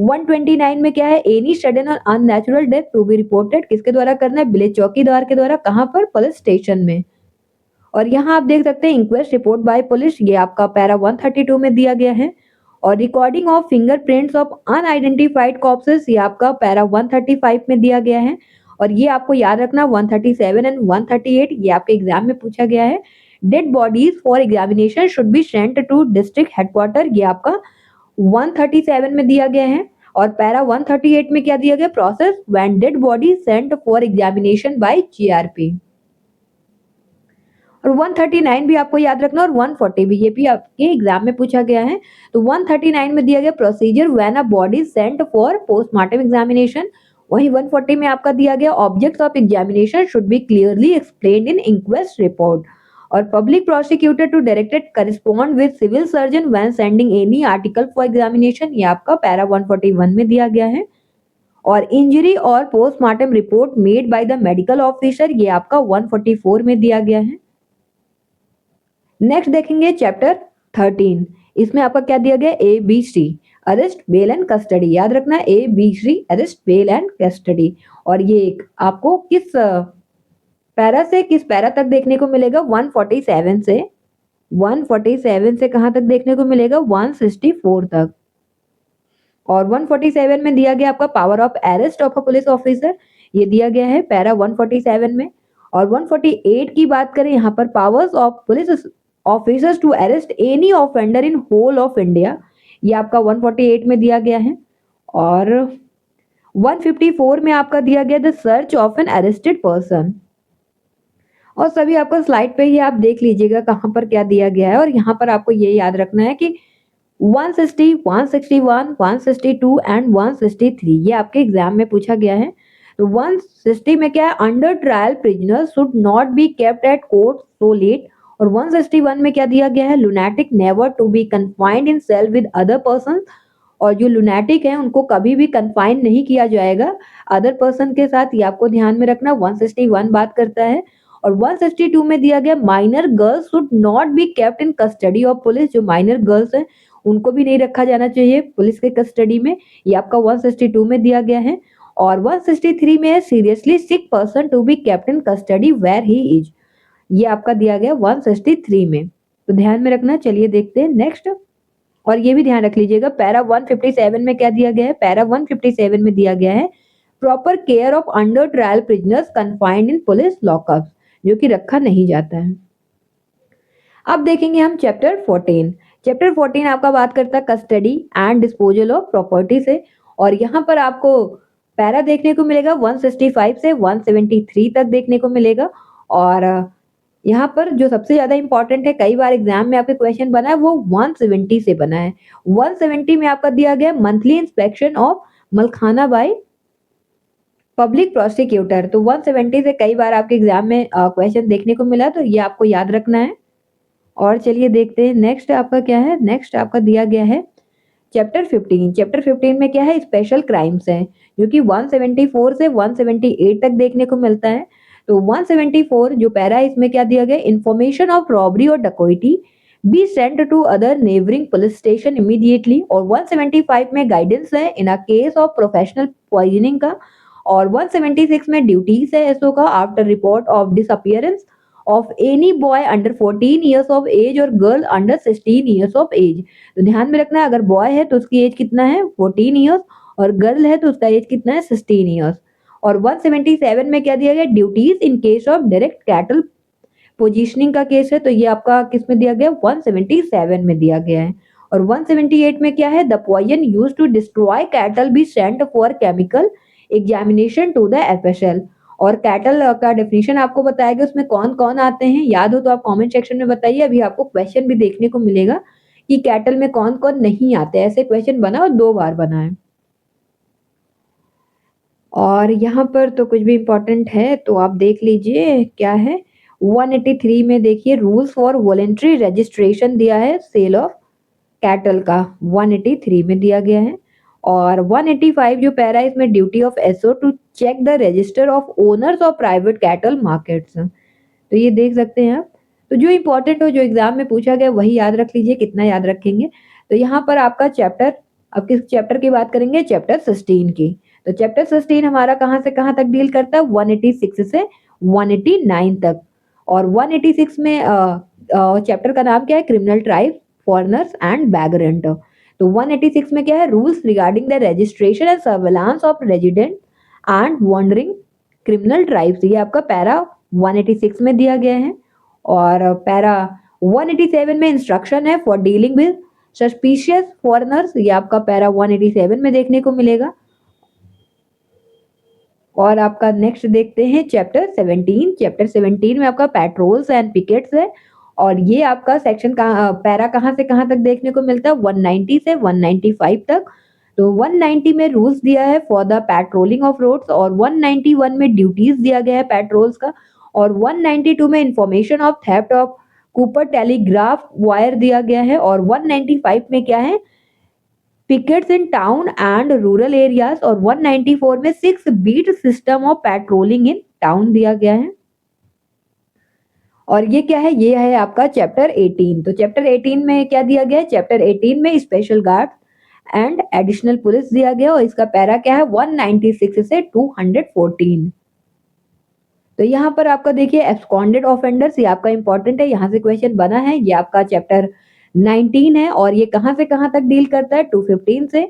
129 में क्या है, एनी सडन और unnatural death to be reported, किसके द्वारा करना है, विलेज चौकीदार के द्वारा, कहाँ पर, पुलिस स्टेशन में। और यहाँ आप देख सकते हैं इंक्वेस्ट रिपोर्ट बाय पुलिस, ये आपका पैरा 132 में दिया गया है। और recording of fingerprints of unidentified corpses, ये आपका पैरा 135 में दिया गया है। और ये आपको याद रखना 137 एंड 138, ये आपके एग्जाम में पूछा गया है। Dead bodies for examination should be sent to district headquarter, ये आपका 137 में दिया गया है। और पैरा 138 में क्या दिया गया, process when dead body sent for examination by GRP. और 139 भी आपको याद रखना, और 140 भी, ये भी आपके एग्जाम में पूछा गया है। तो 139 में दिया गया procedure when a body sent for postmortem examination. वहीं 140 में आपका दिया गया objects of examination should be clearly explained in inquest report. और public prosecutor to directed correspond with civil surgeon when sending any article for examination, ये आपका para 141 में दिया गया है। और इंजरी और postmortem report made by the medical officer, ये आपका 144 में दिया गया है। नेक्स्ट देखेंगे चैप्टर 13, इसमें आपका क्या दिया गया, ABC, arrest, bail and custody. याद रखना ABC, arrest, bail and custody. और ये एक आपको किस पैरा से किस पैरा तक देखने को मिलेगा, 147 से 147 से कहां तक देखने को मिलेगा, 164 तक। और 147 में दिया गया आपका power of arrest of a police officer, ये दिया गया है पैरा 147 में। और 148 की बात करें, यहाँ पर powers of police officers to arrest any offender in whole of India, ये आपका 148 में दिया गया है। और 154 में आपका दिया गया the search of an arrested person. और सभी आपको स्लाइड पे ही आप देख लीजिएगा कहाँ पर क्या दिया गया है। और यहाँ पर आपको ये याद रखना है कि 160, 161, 162 एंड 163, ये आपके एग्जाम में पूछा गया है। तो 160 में क्या है, under trial prisoner should not be kept at court so late. और 161 में क्या दिया गया है, lunatic never to be confined in cell with other person. और जो लुनैटिक है उनको कभी भी कन्फाइन नहीं किया जाएगा अदर पर्सन के साथ, ये आपको ध्यान में रखना। 161 बात करता है। और 162 में दिया गया minor girls should not be kept in custody of police, जो माइनर गर्ल्स हैं उनको भी नहीं रखा जाना चाहिए पुलिस के कस्टडी में, ये आपका 162 में दिया गया है। और 163 में है seriously sick person to be kept in custody where he is, ये आपका दिया गया 163 में। तो ध्यान में रखना। चलिए देखते हैं नेक्स्ट। और ये भी ध्यान रख लीजिएगा पैरा 157 में क्या दिया गया है, पैरा 157 में दिया गया है proper care of under trial prisoners confined in police lockups, जो कि रखा नहीं जाता है। अब देखेंगे हम चैप्टर 14। चैप्टर 14 आपका बात करता है custody and disposal of property से। और यहाँ पर आपको पैरा देखने को मिलेगा 165 से 173 तक देखने को मिलेगा। और यहाँ पर जो सबसे ज्यादा इंपॉर्टेंट है, कई बार एग्जाम में आपके क्वेश्चन बना है, वो 170 से बना है। 170 में आपका दिया गया monthly inspection of malkhana by public prosecutor. तो 170 से कई बार आपके एग्जाम में क्वेश्चन देखने को मिला, तो ये आपको याद रखना है। और चलिए देखते हैं नेक्स्ट आपका क्या है। नेक्स्ट आपका दिया गया है चैप्टर 15। चैप्टर 15 में क्या है, स्पेशल क्राइम्स है, जो कि 174 से 178 तक देखने को मिलता है। तो 174 जो पैरा है, इसमें क्या दिया गया, information of robbery or dacoity be sent to other neighbouring police station immediately. और 175 में गाइडेंस है in a case of professional poisoning का। और 176 में ड्यूटीज है एसओ का after report of disappearance of any boy under 14 years of age or girl under 16 years of age. तो ध्यान में रखना है, अगर बॉय है तो उसकी एज कितना है, 14 ईयर्स, और गर्ल है तो उसका एज कितना है, 16 ईयर्स। और 177 में क्या दिया गया, duties in case of direct cattle positioning का केस है, तो ये आपका किस में दिया गया, 177 में दिया गया है। और 178 में क्या है, the poison used to destroy cattle be sent for chemical examination to the FSL. और कैटल का डेफिनेशन आपको बताया गया, उसमें कौन कौन आते हैं, याद हो तो आप कमेंट सेक्शन में बताइए। अभी आपको क्वेश्चन भी देखने को मिलेगा कि कैटल में कौन कौन नहीं आते, ऐसे क्वेश्चन बना और 2 बार बना है। और यहाँ पर तो कुछ भी इंपॉर्टेंट है तो आप देख लीजिए क्या है। 183 में देखिए रूल्स फॉर वॉलेंट्री रजिस्ट्रेशन दिया है सेल ऑफ कैटल का, 183 में दिया गया है। और 185 जो पैरा है, इसमें duty of SO to check the register of owners of private cattle markets, तो ये देख सकते हैं आप। तो जो इंपॉर्टेंट हो, जो एग्जाम में पूछा गया वही याद रख लीजिए, कितना याद रखेंगे। तो यहाँ पर आपका चैप्टर अब किस चैप्टर की बात करेंगे? चैप्टर 16 की। तो चैप्टर 16 हमारा कहाँ से कहाँ तक डील करता है? 186 से 189 तक। और 186 में चैप्टर का नाम क्या है? Criminal tribe, foreigners and vagrant. तो 186 में क्या है? Rules regarding the registration and surveillance of resident and wandering criminal tribes. ये आपका पैरा 186 में दिया गया है। और पैरा 187 में इंस्ट्रक्शन है for dealing with suspicious foreigners. ये आपका पैरा 187 में देखने को मिलेगा। और आपका नेक्स्ट देखते हैं चैप्टर 17। चैप्टर 17 में आपका पेट्रोल्स एंड पिकेट्स है। और ये आपका सेक्शन का पैरा कहाँ से कहाँ तक देखने को मिलता है? 190 से 195 तक। तो 190 में रूल्स दिया है for the patrolling of roads, और 191 में ड्यूटीज दिया गया है पेट्रोल्स का, और 192 में information of theft of copper telegraph wire दिया गया है, और 195 में क्या है? Pickets in town and rural areas, और 194 में 6 beat system of patrolling in town दिया गया है। और ये क्या है? ये है आपका चैप्टर 18। तो चैप्टर 18 में क्या दिया गया है? चैप्टर 18 में special guards and additional police दिया गया, और इसका पैरा क्या है? 196 से 214। तो यहाँ पर आपका देखिए एब्सकॉन्डेड ऑफेंडर्स, ये आपका इंपॉर्टेंट है, यहाँ से क्वेश्चन बना है। ये आपका चैप्टर 19 है, और ये कहाँ से कहाँ तक डील करता है? 215 से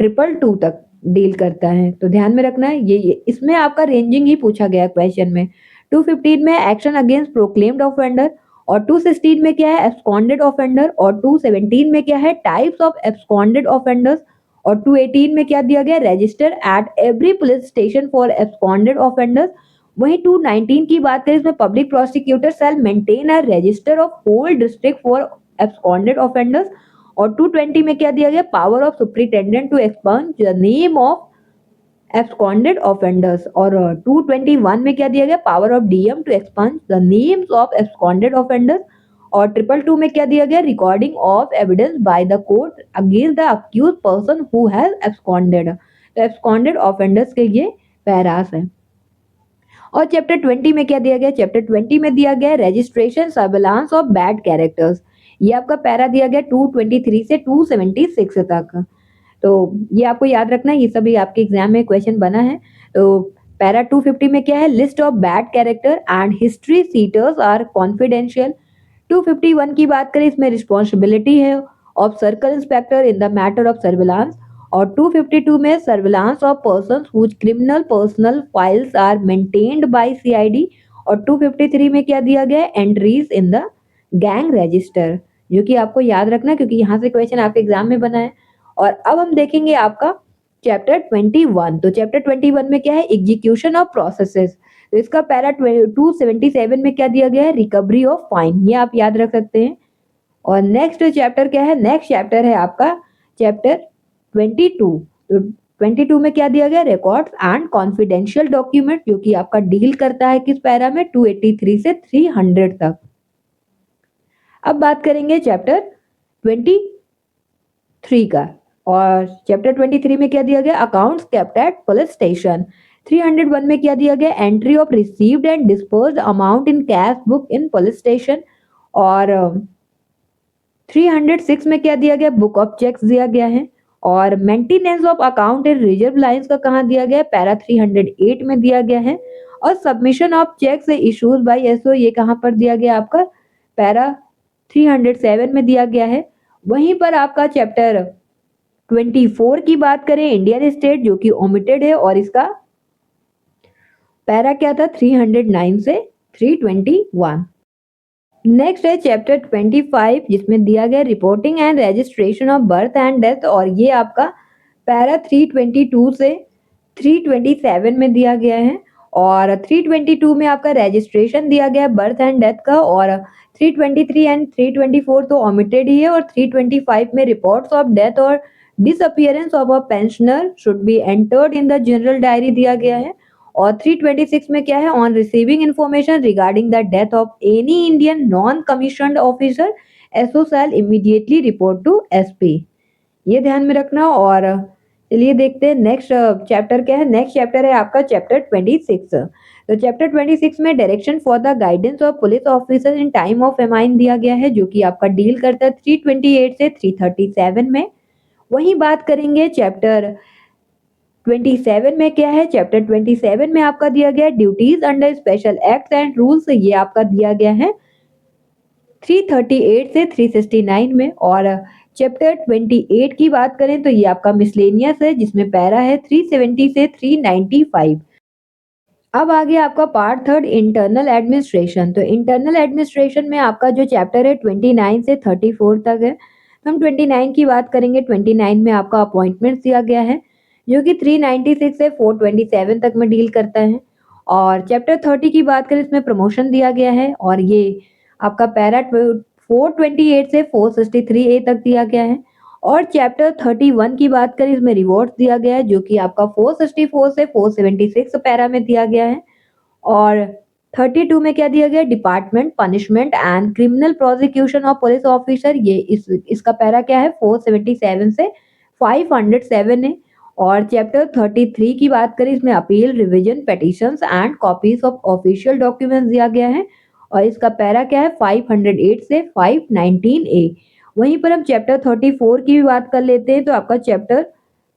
222 तक डील करता है। तो ध्यान में रखना है, ये इसमें आपका रेंजिंग ही पूछा गया क्वेश्चन में। 215 में एक्शन अगेंस्ट प्रोक्लेम्ड ऑफेंडर, और 216 में क्या है? एब्सकॉन्डेड ऑफेंडर, और 217 में क्या है? टाइप्स ऑफ एब्सकॉन्डेड ऑफेंडर्स, और 218 में क्या दिया गया? Register at every police station for absconded offenders. वहीं 219 की बात करें, इसमें public prosecutor shall maintain a register of whole district for absconded offenders. और 220 में क्या दिया गया? Power of superintendent to expunge the name of absconded offenders. और 221 में क्या दिया गया? Power of DM to expunge the names of absconded offenders. और 222 में क्या दिया गया? Recording of evidence by the court against the accused person who has absconded. तो एब्सकॉन्डेड ऑफेंडर्स के ये पैरास हैं। और चैप्टर 20 में क्या दिया गया? चैप्टर 20 में दिया गया registration surveillance of bad characters. ये आपका पैरा दिया गया 223 से 276 तक। तो ये आपको याद रखना है, ये सभी आपके एग्जाम में क्वेश्चन बना है। तो पैरा 250 में क्या है? List of bad character and history sheeters are confidential. 251 की बात करें, इसमें रिस्पॉन्सिबिलिटी है of circle inspector in the matter of surveillance. और 252 में surveillance of persons whose criminal personal files are maintained by CID. और 253 में क्या दिया गया? Entries in the gang register, जो कि आपको याद रखना है क्योंकि यहाँ से क्वेश्चन आपके एग्जाम में बना है। और अब हम देखेंगे आपका चैप्टर 21। तो चैप्टर 21 में क्या है? Execution of processes. तो इसका पैरा 277 में क्या दिया गया है? Recovery of fine. ये आप याद रख सकते हैं। और नेक्स्ट चैप्टर क्या है? नेक्स्ट चैप्टर है आपका चैप्टर 22। तो 22 में क्या दिया गया? रिकॉर्ड्स एंड कॉन्फिडेंशियल डॉक्यूमेंट, जो कि आपका डील करता है किस पैरा में? 283 से 300 तक। अब बात करेंगे चैप्टर 23 का। और चैप्टर 23 में क्या दिया गया? Accounts kept at police station. 301 में क्या दिया गया? Entry of received and dispersed amount in cash book in police station. और 306 में क्या दिया गया? बुक ऑफ चेक्स दिया गया है। और maintenance of account in reserve lines का कहाँ दिया गया? पैरा 308 में दिया गया है। और submission of checks issues by SO, ये कहाँ पर दिया गया? आपका पैरा 307 में दिया गया है। वहीं पर आपका चैप्टर 24 की बात करें, इंडियन स्टेट, जो कि ओमिटेड है, और इसका पैरा क्या था? 309 से 321। नेक्स्ट है चैप्टर 25, जिसमें दिया गया reporting and registration of birth and death. और ये आपका पैरा 322 से 327 में दिया गया है। और 322 में आपका रजिस्ट्रेशन दिया गया है बर्थ एंड डेथ का। और 323 एंड 324 तो ओमिटेड ही है। और 325 में रिपोर्ट्स ऑफ डेथ और disappearance of a pensioner should be entered in the general diary दिया गया है। और 326 में क्या है? On receiving information regarding the death of any Indian non commissioned officer SO shall immediately report to SP. ये ध्यान में रखना। और चलिए देखते हैं नेक्स्ट चैप्टर क्या है। नेक्स्ट चैप्टर है आपका चैप्टर 26। तो चैप्टर 26 में direction for the guidance of police officer in time of famine दिया गया है, जो कि आपका डील करता है 328 से 337 में। वहीं बात करेंगे चैप्टर 27 में क्या है। चैप्टर 27 में आपका दिया गया है duties under special acts and rules, ये आपका दिया गया है 338 से 369 में। और चैप्टर 28 की बात करें तो ये आपका मिसलेनियस है, जिसमें पैरा है 370 से 395। अब आगे आपका पार्ट थर्ड इंटरनल एडमिनिस्ट्रेशन। तो इंटरनल एडमिनिस्ट्रेशन में आपका जो चैप्टर है 29 से 34 तक है। हम 29 की बात करेंगे। 29 में आपका अपॉइंटमेंट दिया गया है, जो कि 396 से 427 तक में डील करता है। और चैप्टर 30 की बात करें, इसमें प्रमोशन दिया गया है, और ये आपका पैरा 428 से 463 ए तक दिया गया है। और चैप्टर 31 की बात करें, इसमें रिवॉर्ड्स दिया गया है, जो कि आपका 464 से 476 पैरा में दिया गया है। और 32 में क्या दिया गया, department punishment and criminal prosecution of police officer, ये इसका पैरा क्या है 477 से 507 है। और चैप्टर 33 की बात करें, इसमें appeal revision petitions and copies of official documents दिया गया है, और इसका पैरा क्या है 508 से 519 ए। वहीं पर हम चैप्टर 34 की भी बात कर लेते हैं। तो आपका चैप्टर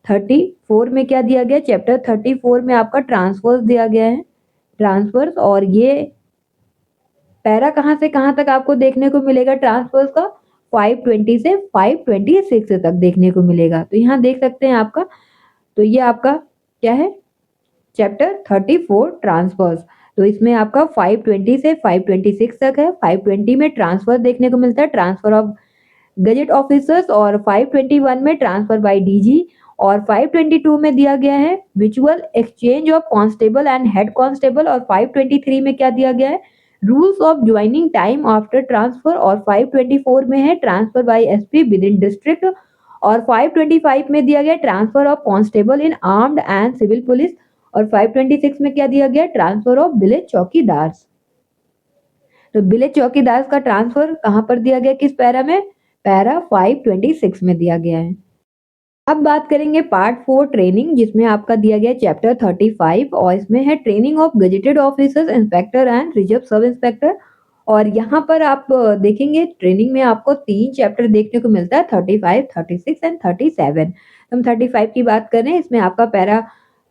34 में क्या दिया गया, चैप्टर 34 में आपका ट्रांसफर्स दिया गया है, ट्रांसफर्स। और ये पैरा कहाँ से कहाँ तक आपको देखने को मिलेगा ट्रांसफर्स का, 520 से 526 तक देखने को मिलेगा। तो यहाँ देख सकते हैं आपका, तो ये आपका क्या है चैप्टर 34 ट्रांसफर्स। तो इसमें आपका 520 से 526 तक है। 520 में ट्रांसफर देखने को मिलता है, ट्रांसफर ऑफ गजेट ऑफिसर्स, और 521 में ट्रांसफर बाय डीजी, और 522 में दिया गया है विचुअल exchange of constable and head constable, और 523 में क्या दिया गया है rules of joining time after transfer, और 524 में है transfer by SP within district, और 525 में दिया गया transfer of constable in armed and civil police, और 526 में क्या दिया गया ट्रांसफर ऑफ विलेज चौकीदार। तो विलेज चौकीदार का ट्रांसफर कहां पर दिया गया, किस पैरा में, पैरा 526 में दिया गया है। अब बात करेंगे पार्ट 4 ट्रेनिंग, जिसमें आपका दिया गया चैप्टर 35, और इसमें है training of gazetted officers, inspector and reserve sub inspector. और यहाँ पर आप देखेंगे ट्रेनिंग में आपको 3 चैप्टर देखने को मिलता है, 35, 36 एंड 37। हम 35 की बात कर रहे हैं, इसमें आपका पैरा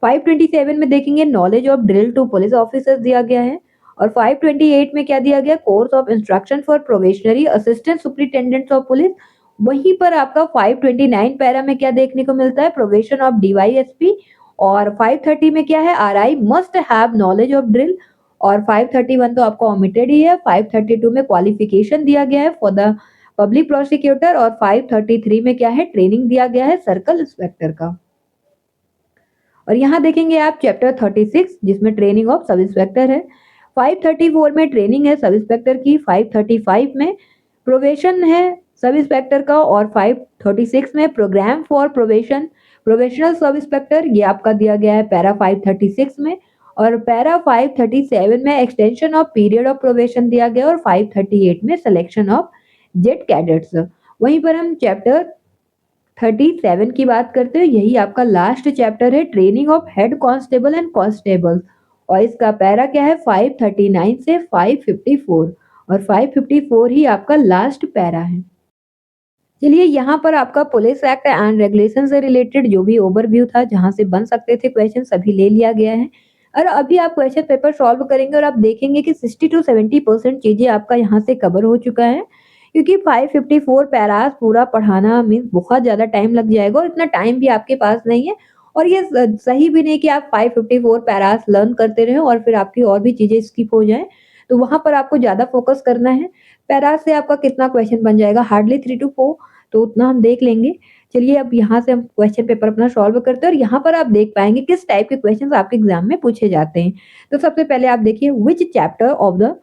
527 में देखेंगे knowledge of drill to police officers दिया गया है। और 528 में क्या दिया गया, course of instruction for probationary assistant superintendents of police. वहीं पर आपका 529 पैरा में क्या देखने को मिलता है, प्रोबेशन ऑफ डीवाईएसपी। और 530 में क्या है, RI must have knowledge of drill. और 531 तो आपको ओमिटेड ही है। 532 में क्वालिफिकेशन दिया गया है फॉर द पब्लिक प्रोसिक्यूटर, और 533 में क्या है, ट्रेनिंग दिया गया है सर्कल इंस्पेक्टर का। और यहाँ देखेंगे आप चैप्टर 36, जिसमें ट्रेनिंग ऑफ सब इंस्पेक्टर है। 534 में ट्रेनिंग है सब इंस्पेक्टर की। 535 में प्रोबेशन है सब इंस्पेक्टर का, और 536 में programme for probation probational sub inspector, ये आपका दिया गया है पैरा 536 में। और पैरा 537 में extension of period of probation दिया गया, और 538 में सिलेक्शन ऑफ जेट कैडेट्स। वहीं पर हम चैप्टर 37 की बात करते हैं, यही आपका लास्ट चैप्टर है, training of head constable and constable. और इसका पैरा क्या है 539 से 554, और 554 ही आपका लास्ट पैरा है। चलिए, यहाँ पर आपका पुलिस एक्ट एंड रेगुलेशन से रिलेटेड जो भी ओवरव्यू था, जहाँ से बन सकते थे क्वेश्चन, सभी ले लिया गया है। और अभी आप क्वेश्चन पेपर सॉल्व करेंगे, और आप देखेंगे कि 60 to 70% चीजें आपका यहाँ से कवर हो चुका है, क्योंकि 554 पैरास पूरा पढ़ाना मीन्स बहुत ज्यादा टाइम लग जाएगा, और इतना टाइम भी आपके पास नहीं है। और ये सही भी नहीं कि आप 554 पैरास लर्न करते रहे और फिर आपकी और भी चीजें स्किप हो जाएं। तो वहां पर आपको ज्यादा फोकस करना है। पैरास से आपका कितना क्वेश्चन बन जाएगा, हार्डली 3 to 4, तो उतना हम देख लेंगे। चलिए, अब यहाँ से हम क्वेश्चन पेपर अपना सॉल्व करते हैं, और यहाँ पर आप देख पाएंगे किस टाइप के क्वेश्चन आपके एग्जाम में पूछे जाते हैं। तो सबसे पहले आप देखिए, which chapter of the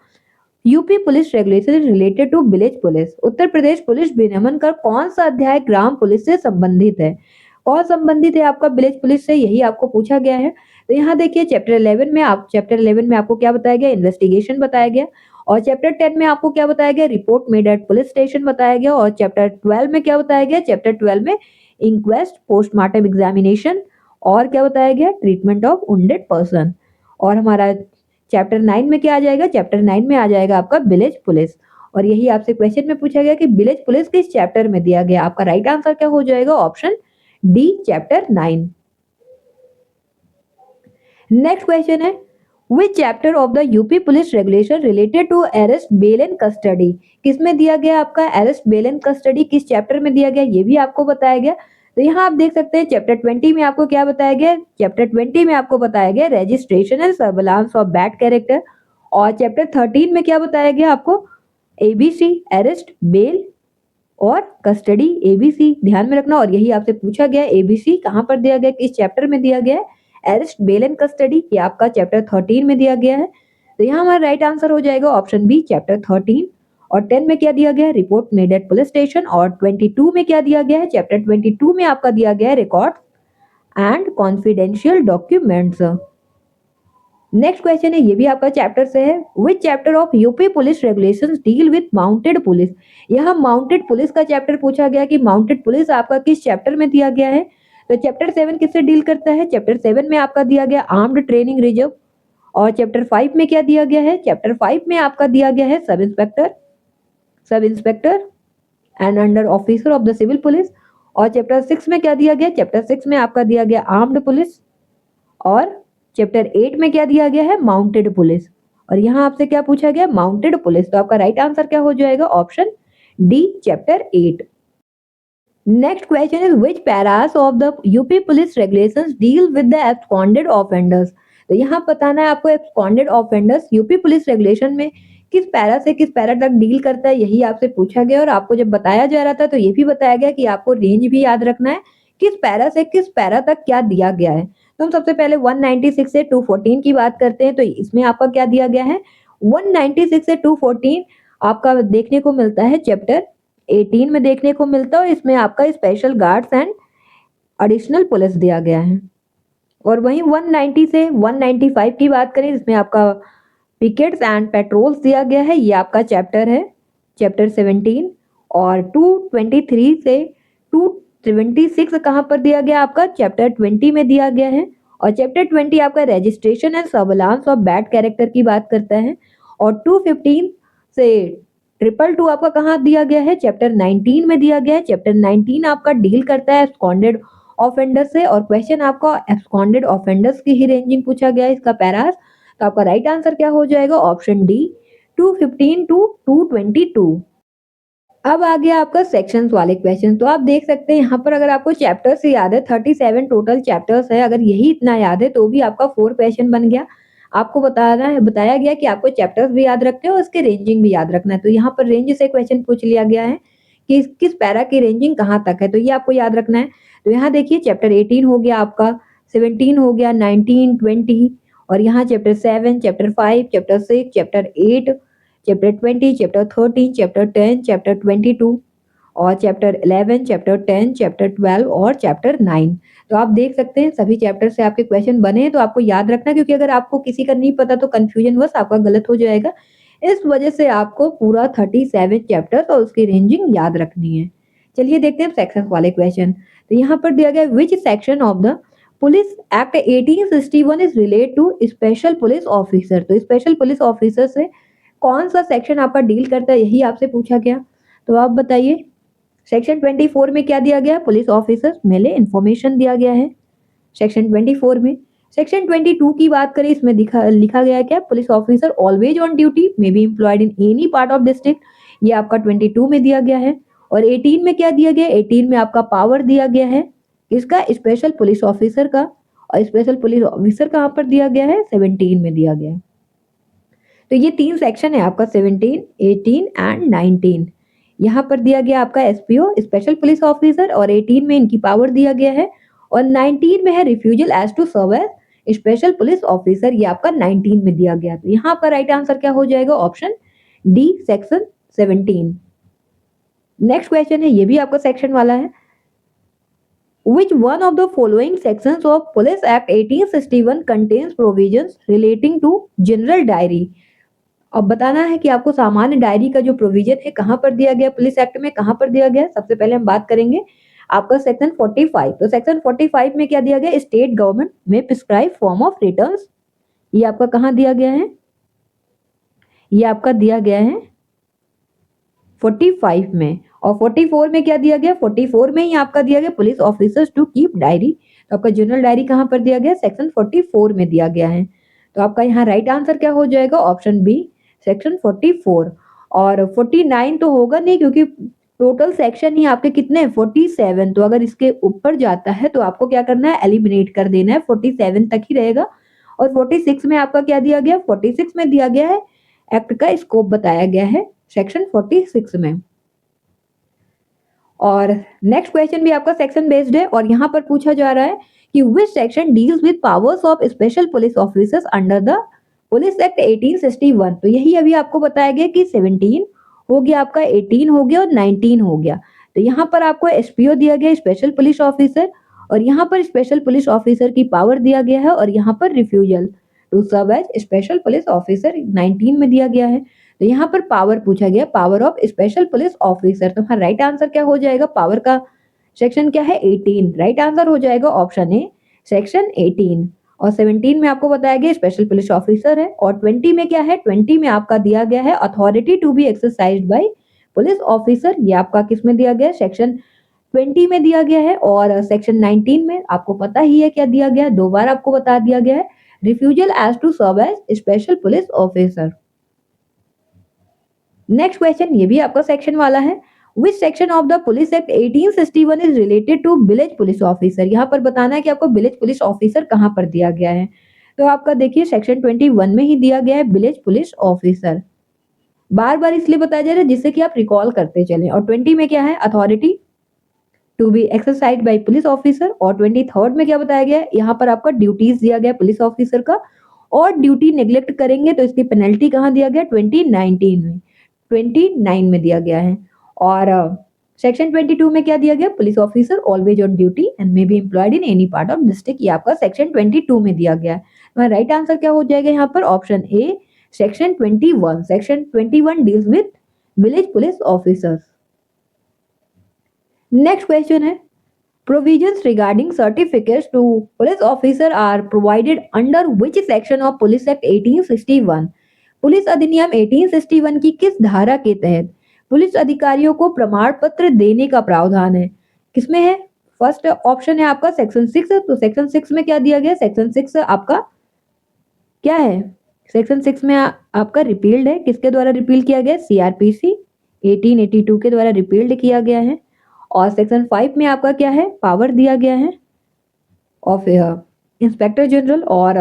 UP police regulation related to village police, Uttar Pradesh police विनियमन का कौन सा अध्याय ग्राम पुलिस से संबंधित है, कौन संबंधित है आपका विलेज पुलिस से, यही आपको पूछा गया है। तो यहाँ देखिए चैप्टर 11 में आपको क्या बताया गया, इन्वेस्टिगेशन बताया गया। और चैप्टर 10 में आपको क्या बताया गया, report made at police station बताया गया। और चैप्टर 12 में क्या बताया गया, चैप्टर 12 में इंक्वेस्ट पोस्टमार्टम एग्जामिनेशन, और क्या बताया गया, ट्रीटमेंट ऑफ वुंडेड पर्सन। और हमारा चैप्टर 9 में क्या आ जाएगा, चैप्टर 9 में आ जाएगा आपका विलेज पुलिस। और यही आपसे क्वेश्चन में पूछा गया कि विलेज पुलिस किस चैप्टर में दिया गया, आपका राइट आंसर क्या हो जाएगा, option D chapter 9। Next question is which chapter of the UP police regulation related to arrest bail and custody, किसमें दिया गया आपका अरेस्ट बेल एंड कस्टडी, किस चैप्टर में दिया गया ये भी आपको बताया गया। तो यहाँ आप देख सकते हैं चैप्टर 20 में आपको क्या बताया गया, चैप्टर 20 में आपको बताया गया registration and surveillance of bad character, और चैप्टर 13 में क्या बताया गया आपको एबीसी अरेस्ट बेल और कस्टडी एबीसी ध्यान में रखना। और यही आपसे पूछा गया एबीसी कहाँ पर दिया गया, किस चैप्टर में दिया गया है, अरेस्ट बेल एंड कस्टडी, ये आपका चैप्टर 13 में दिया गया है। तो यहाँ हमारा राइट आंसर हो जाएगा ऑप्शन बी चैप्टर 13। और 10 में क्या दिया गया है, report made at police station. और 22 में क्या दिया गया है, चैप्टर 22 में आपका दिया गया है record and confidential documents. Next question है ये भी आपका चैप्टर से है which chapter of UP police regulations deal with mounted police, यहाँ माउंटेड पुलिस का चैप्टर पूछा गया कि माउंटेड पुलिस आपका किस चैप्टर में दिया गया है। तो चैप्टर 7 किससे डील करता है, चैप्टर 7 में आपका दिया गया आर्म्ड ट्रेनिंग रिजर्व। और चैप्टर 5 में क्या दिया गया है, चैप्टर 5 में आपका दिया गया है sub inspector and under officer of the civil police. और चैप्टर 6 में क्या दिया गया, चैप्टर 6 में आपका दिया गया आर्म्ड पुलिस। और चैप्टर 8 में क्या दिया गया है, माउंटेड पुलिस। और यहाँ आपसे क्या पूछा गया, माउंटेड पुलिस। तो आपका राइट आंसर क्या हो जाएगा, option D chapter 8। Next question is which Paris of the UP police regulations deal with the absconded offenders. तो यहाँ बताना है आपको absconded offenders UP police regulation में किस पैरा से किस पैरा तक डील करता है, यही आपसे पूछा गया। और आपको जब बताया जा रहा था तो ये भी बताया गया कि आपको रेंज भी याद रखना है किस पैरा से किस पैरा तक क्या दिया गया है। तो हम सबसे पहले 196 से 214 की बात करते हैं। तो इसमें आपका क्या दिया गया है, 196 से 214 आपका देखने को मिलता है चैप्टर 18 में देखने को मिलता है। और इसमें आपका special guards and additional police दिया गया है। और वहीं 190 से 195 की बात करें, इसमें आपका पिकेट्स एंड पेट्रोल्स दिया गया है, ये आपका चैप्टर है चैप्टर 17। और 223 से 276 कहाँ पर दिया गया, आपका चैप्टर 20 में दिया गया है। और चैप्टर 20 आपका registration and surveillance of bad character की बात करता है। और 215 से 222 आपका कहाँ दिया गया है, चैप्टर 19 में दिया गया है। चैप्टर 19 आपका डील करता है एब्सकॉन्डेड ऑफेंडर से। और क्वेश्चन आपका एब्सकॉन्डेड ऑफेंडर्स की ही रेंजिंग पूछा गया है इसका पैरास। तो आपका राइट आंसर क्या हो जाएगा, ऑप्शन डी 215 टू 222। अब आ गया आपका सेक्शंस वाले क्वेश्चन। तो आप देख सकते हैं यहाँ पर अगर आपको चैप्टर से याद है 37 टोटल चैप्टर्स है, अगर यही इतना याद है तो भी आपका 4 क्वेश्चन बन गया। आपको बताया गया कि आपको चैप्टर्स भी याद रखते हैं और उसके रेंजिंग भी याद रखना है। तो यहाँ पर रेंज से क्वेश्चन पूछ लिया गया है कि किस पैरा की रेंजिंग कहाँ तक है, तो ये आपको याद रखना है। तो यहाँ देखिए चैप्टर 18 हो गया आपका, 17 हो गया, 19, 20। और यहाँ chapter 7, chapter 5, chapter 6, chapter 8, chapter 20, chapter 13, chapter 10, chapter 22 और चैप्टर 11, चैप्टर 10, चैप्टर 12 और चैप्टर 9। तो आप देख सकते हैं सभी चैप्टर से आपके क्वेश्चन बने हैं। तो आपको याद रखना, क्योंकि अगर आपको किसी का नहीं पता तो कंफ्यूजन बस आपका गलत हो जाएगा। इस वजह से आपको पूरा 37 चैप्टर और उसकी रेंजिंग याद रखनी है। चलिए देखते हैं सेक्शन वाले क्वेश्चन। तो यहाँ पर दिया गया which section of the police act 1861 is relate to special police officer. तो स्पेशल पुलिस ऑफिसर से कौन सा सेक्शन आपका डील करता है, यही आपसे पूछा गया। तो आप बताइए सेक्शन 24 में क्या दिया गया, पुलिस ऑफिसर मेले इंफॉर्मेशन दिया गया है सेक्शन 24 में। सेक्शन 22 की बात करें, इसमें लिखा गया है क्या, police officer always on duty may be employed in any part of district, ये आपका 22 में दिया गया है। और 18 में क्या दिया गया, 18 में आपका पावर दिया गया है इसका स्पेशल पुलिस ऑफिसर का। और स्पेशल पुलिस ऑफिसर कहाँ पर दिया गया है, 17 में दिया गया है। तो ये 3 सेक्शन है आपका 17, 18 एंड 19। यहाँ पर दिया गया आपका एसपीओ स्पेशल पुलिस ऑफिसर, और 18 में इनकी पावर दिया गया है। और 19 में है refusal as to serve as special police officer, ये आपका 19 में दिया गया। तो यहाँ आपका राइट आंसर क्या हो जाएगा, option D section 17। Next question है, ये भी आपका सेक्शन वाला है। Which one of the following sections of Police Act 1861 contains provisions relating to general diary? अब बताना है कि आपको सामान्य डायरी का जो प्रोविजन है कहाँ पर दिया गया, पुलिस एक्ट में कहाँ पर दिया गया। सबसे पहले हम बात करेंगे आपका सेक्शन 45। तो सेक्शन 45 में क्या दिया गया, स्टेट गवर्नमेंट में प्रिस्क्राइब फॉर्म ऑफ रिटर्न्स, ये आपका कहाँ दिया गया है, ये आपका दिया गया है 45 में। और 44 में क्या दिया गया, 44 में ही आपका दिया गया police officers to keep diary. तो आपका जनरल डायरी कहाँ पर दिया गया, सेक्शन 44 में दिया गया है। तो आपका यहाँ राइट आंसर क्या हो जाएगा, ऑप्शन बी सेक्शन 44। और 49 तो होगा नहीं, क्योंकि टोटल सेक्शन ही आपके कितने हैं 47। तो अगर इसके ऊपर जाता है तो आपको क्या करना है, एलिमिनेट कर देना है, 47 तक ही रहेगा। और 46 में आपका क्या दिया गया, 46 में दिया गया है एक्ट का स्कोप बताया गया है सेक्शन 46 में। और नेक्स्ट क्वेश्चन भी आपका सेक्शन बेस्ड है, और यहाँ पर पूछा जा रहा है कि which section deals with powers of special police officers under the police act 1861। तो यही अभी आपको बताया गया कि 17 हो गया, आपका 18 हो गया और 19 हो गया। तो यहाँ पर आपको एसपीओ दिया गया, स्पेशल पुलिस ऑफिसर, और यहाँ पर स्पेशल पुलिस ऑफिसर की पावर दिया गया है, और यहाँ पर refusal to serve as special police officer 19 में दिया गया है। तो यहाँ पर पावर पूछा गया, power of special police officer. तो हाँ राइट आंसर क्या हो जाएगा, पावर का सेक्शन क्या है 18। राइट आंसर हो जाएगा ऑप्शन ए सेक्शन 18। और 17 में आपको बताया गया स्पेशल पुलिस ऑफिसर है, और 20 में क्या है, 20 में आपका दिया गया है authority to be exercised by police officer. ये आपका किस में दिया गया, सेक्शन 20 में दिया गया है। और सेक्शन 19 में आपको पता ही है क्या दिया गया है, दो बार आपको बता दिया गया है, refusal as to serve as special police officer. Next question ये भी आपका सेक्शन वाला है, which section of the police act 1861 is related to village police officer. यहाँ पर बताना है कि आपको विलेज पुलिस ऑफिसर कहाँ पर दिया गया है। तो आपका देखिए सेक्शन 21 में ही दिया गया है विलेज पुलिस ऑफिसर। बार बार इसलिए बताया जा रहा है जिससे कि आप रिकॉल करते चलें। और 20 में क्या है, authority to be exercised by police officer. और 23rd में क्या बताया गया है, यहाँ पर आपका ड्यूटीज दिया गया पुलिस ऑफिसर का, और ड्यूटी नेग्लेक्ट करेंगे तो इसकी पेनल्टी कहाँ दिया गया, 2019 में, 29 में दिया गया है। और सेक्शन 22 में क्या दिया गया, police officer always on duty and may be employed in any part of district. ये आपका सेक्शन 22 में दिया गया है। राइट आंसर क्या हो जाएगा यहाँ पर, option A section 21। Section 21 deals with village police officers. Next question है, provisions regarding certificates to police officer are provided under which section of Police Act 1861। Police अधिनियम 1861 की किस धारा के तहत पुलिस अधिकारियों को प्रमाण पत्र देने का प्रावधान है, किसमें है। फर्स्ट ऑप्शन है आपका सेक्शन 6। तो सेक्शन 6 में क्या दिया गया, सेक्शन 6 आपका क्या है, सेक्शन 6 में आपका रिपील्ड है, किसके द्वारा रिपील किया गया, सीआरपीसी 1882 के द्वारा रिपील्ड किया गया है। और सेक्शन 5 में आपका क्या है, पावर दिया गया है ऑफ इंस्पेक्टर जनरल। और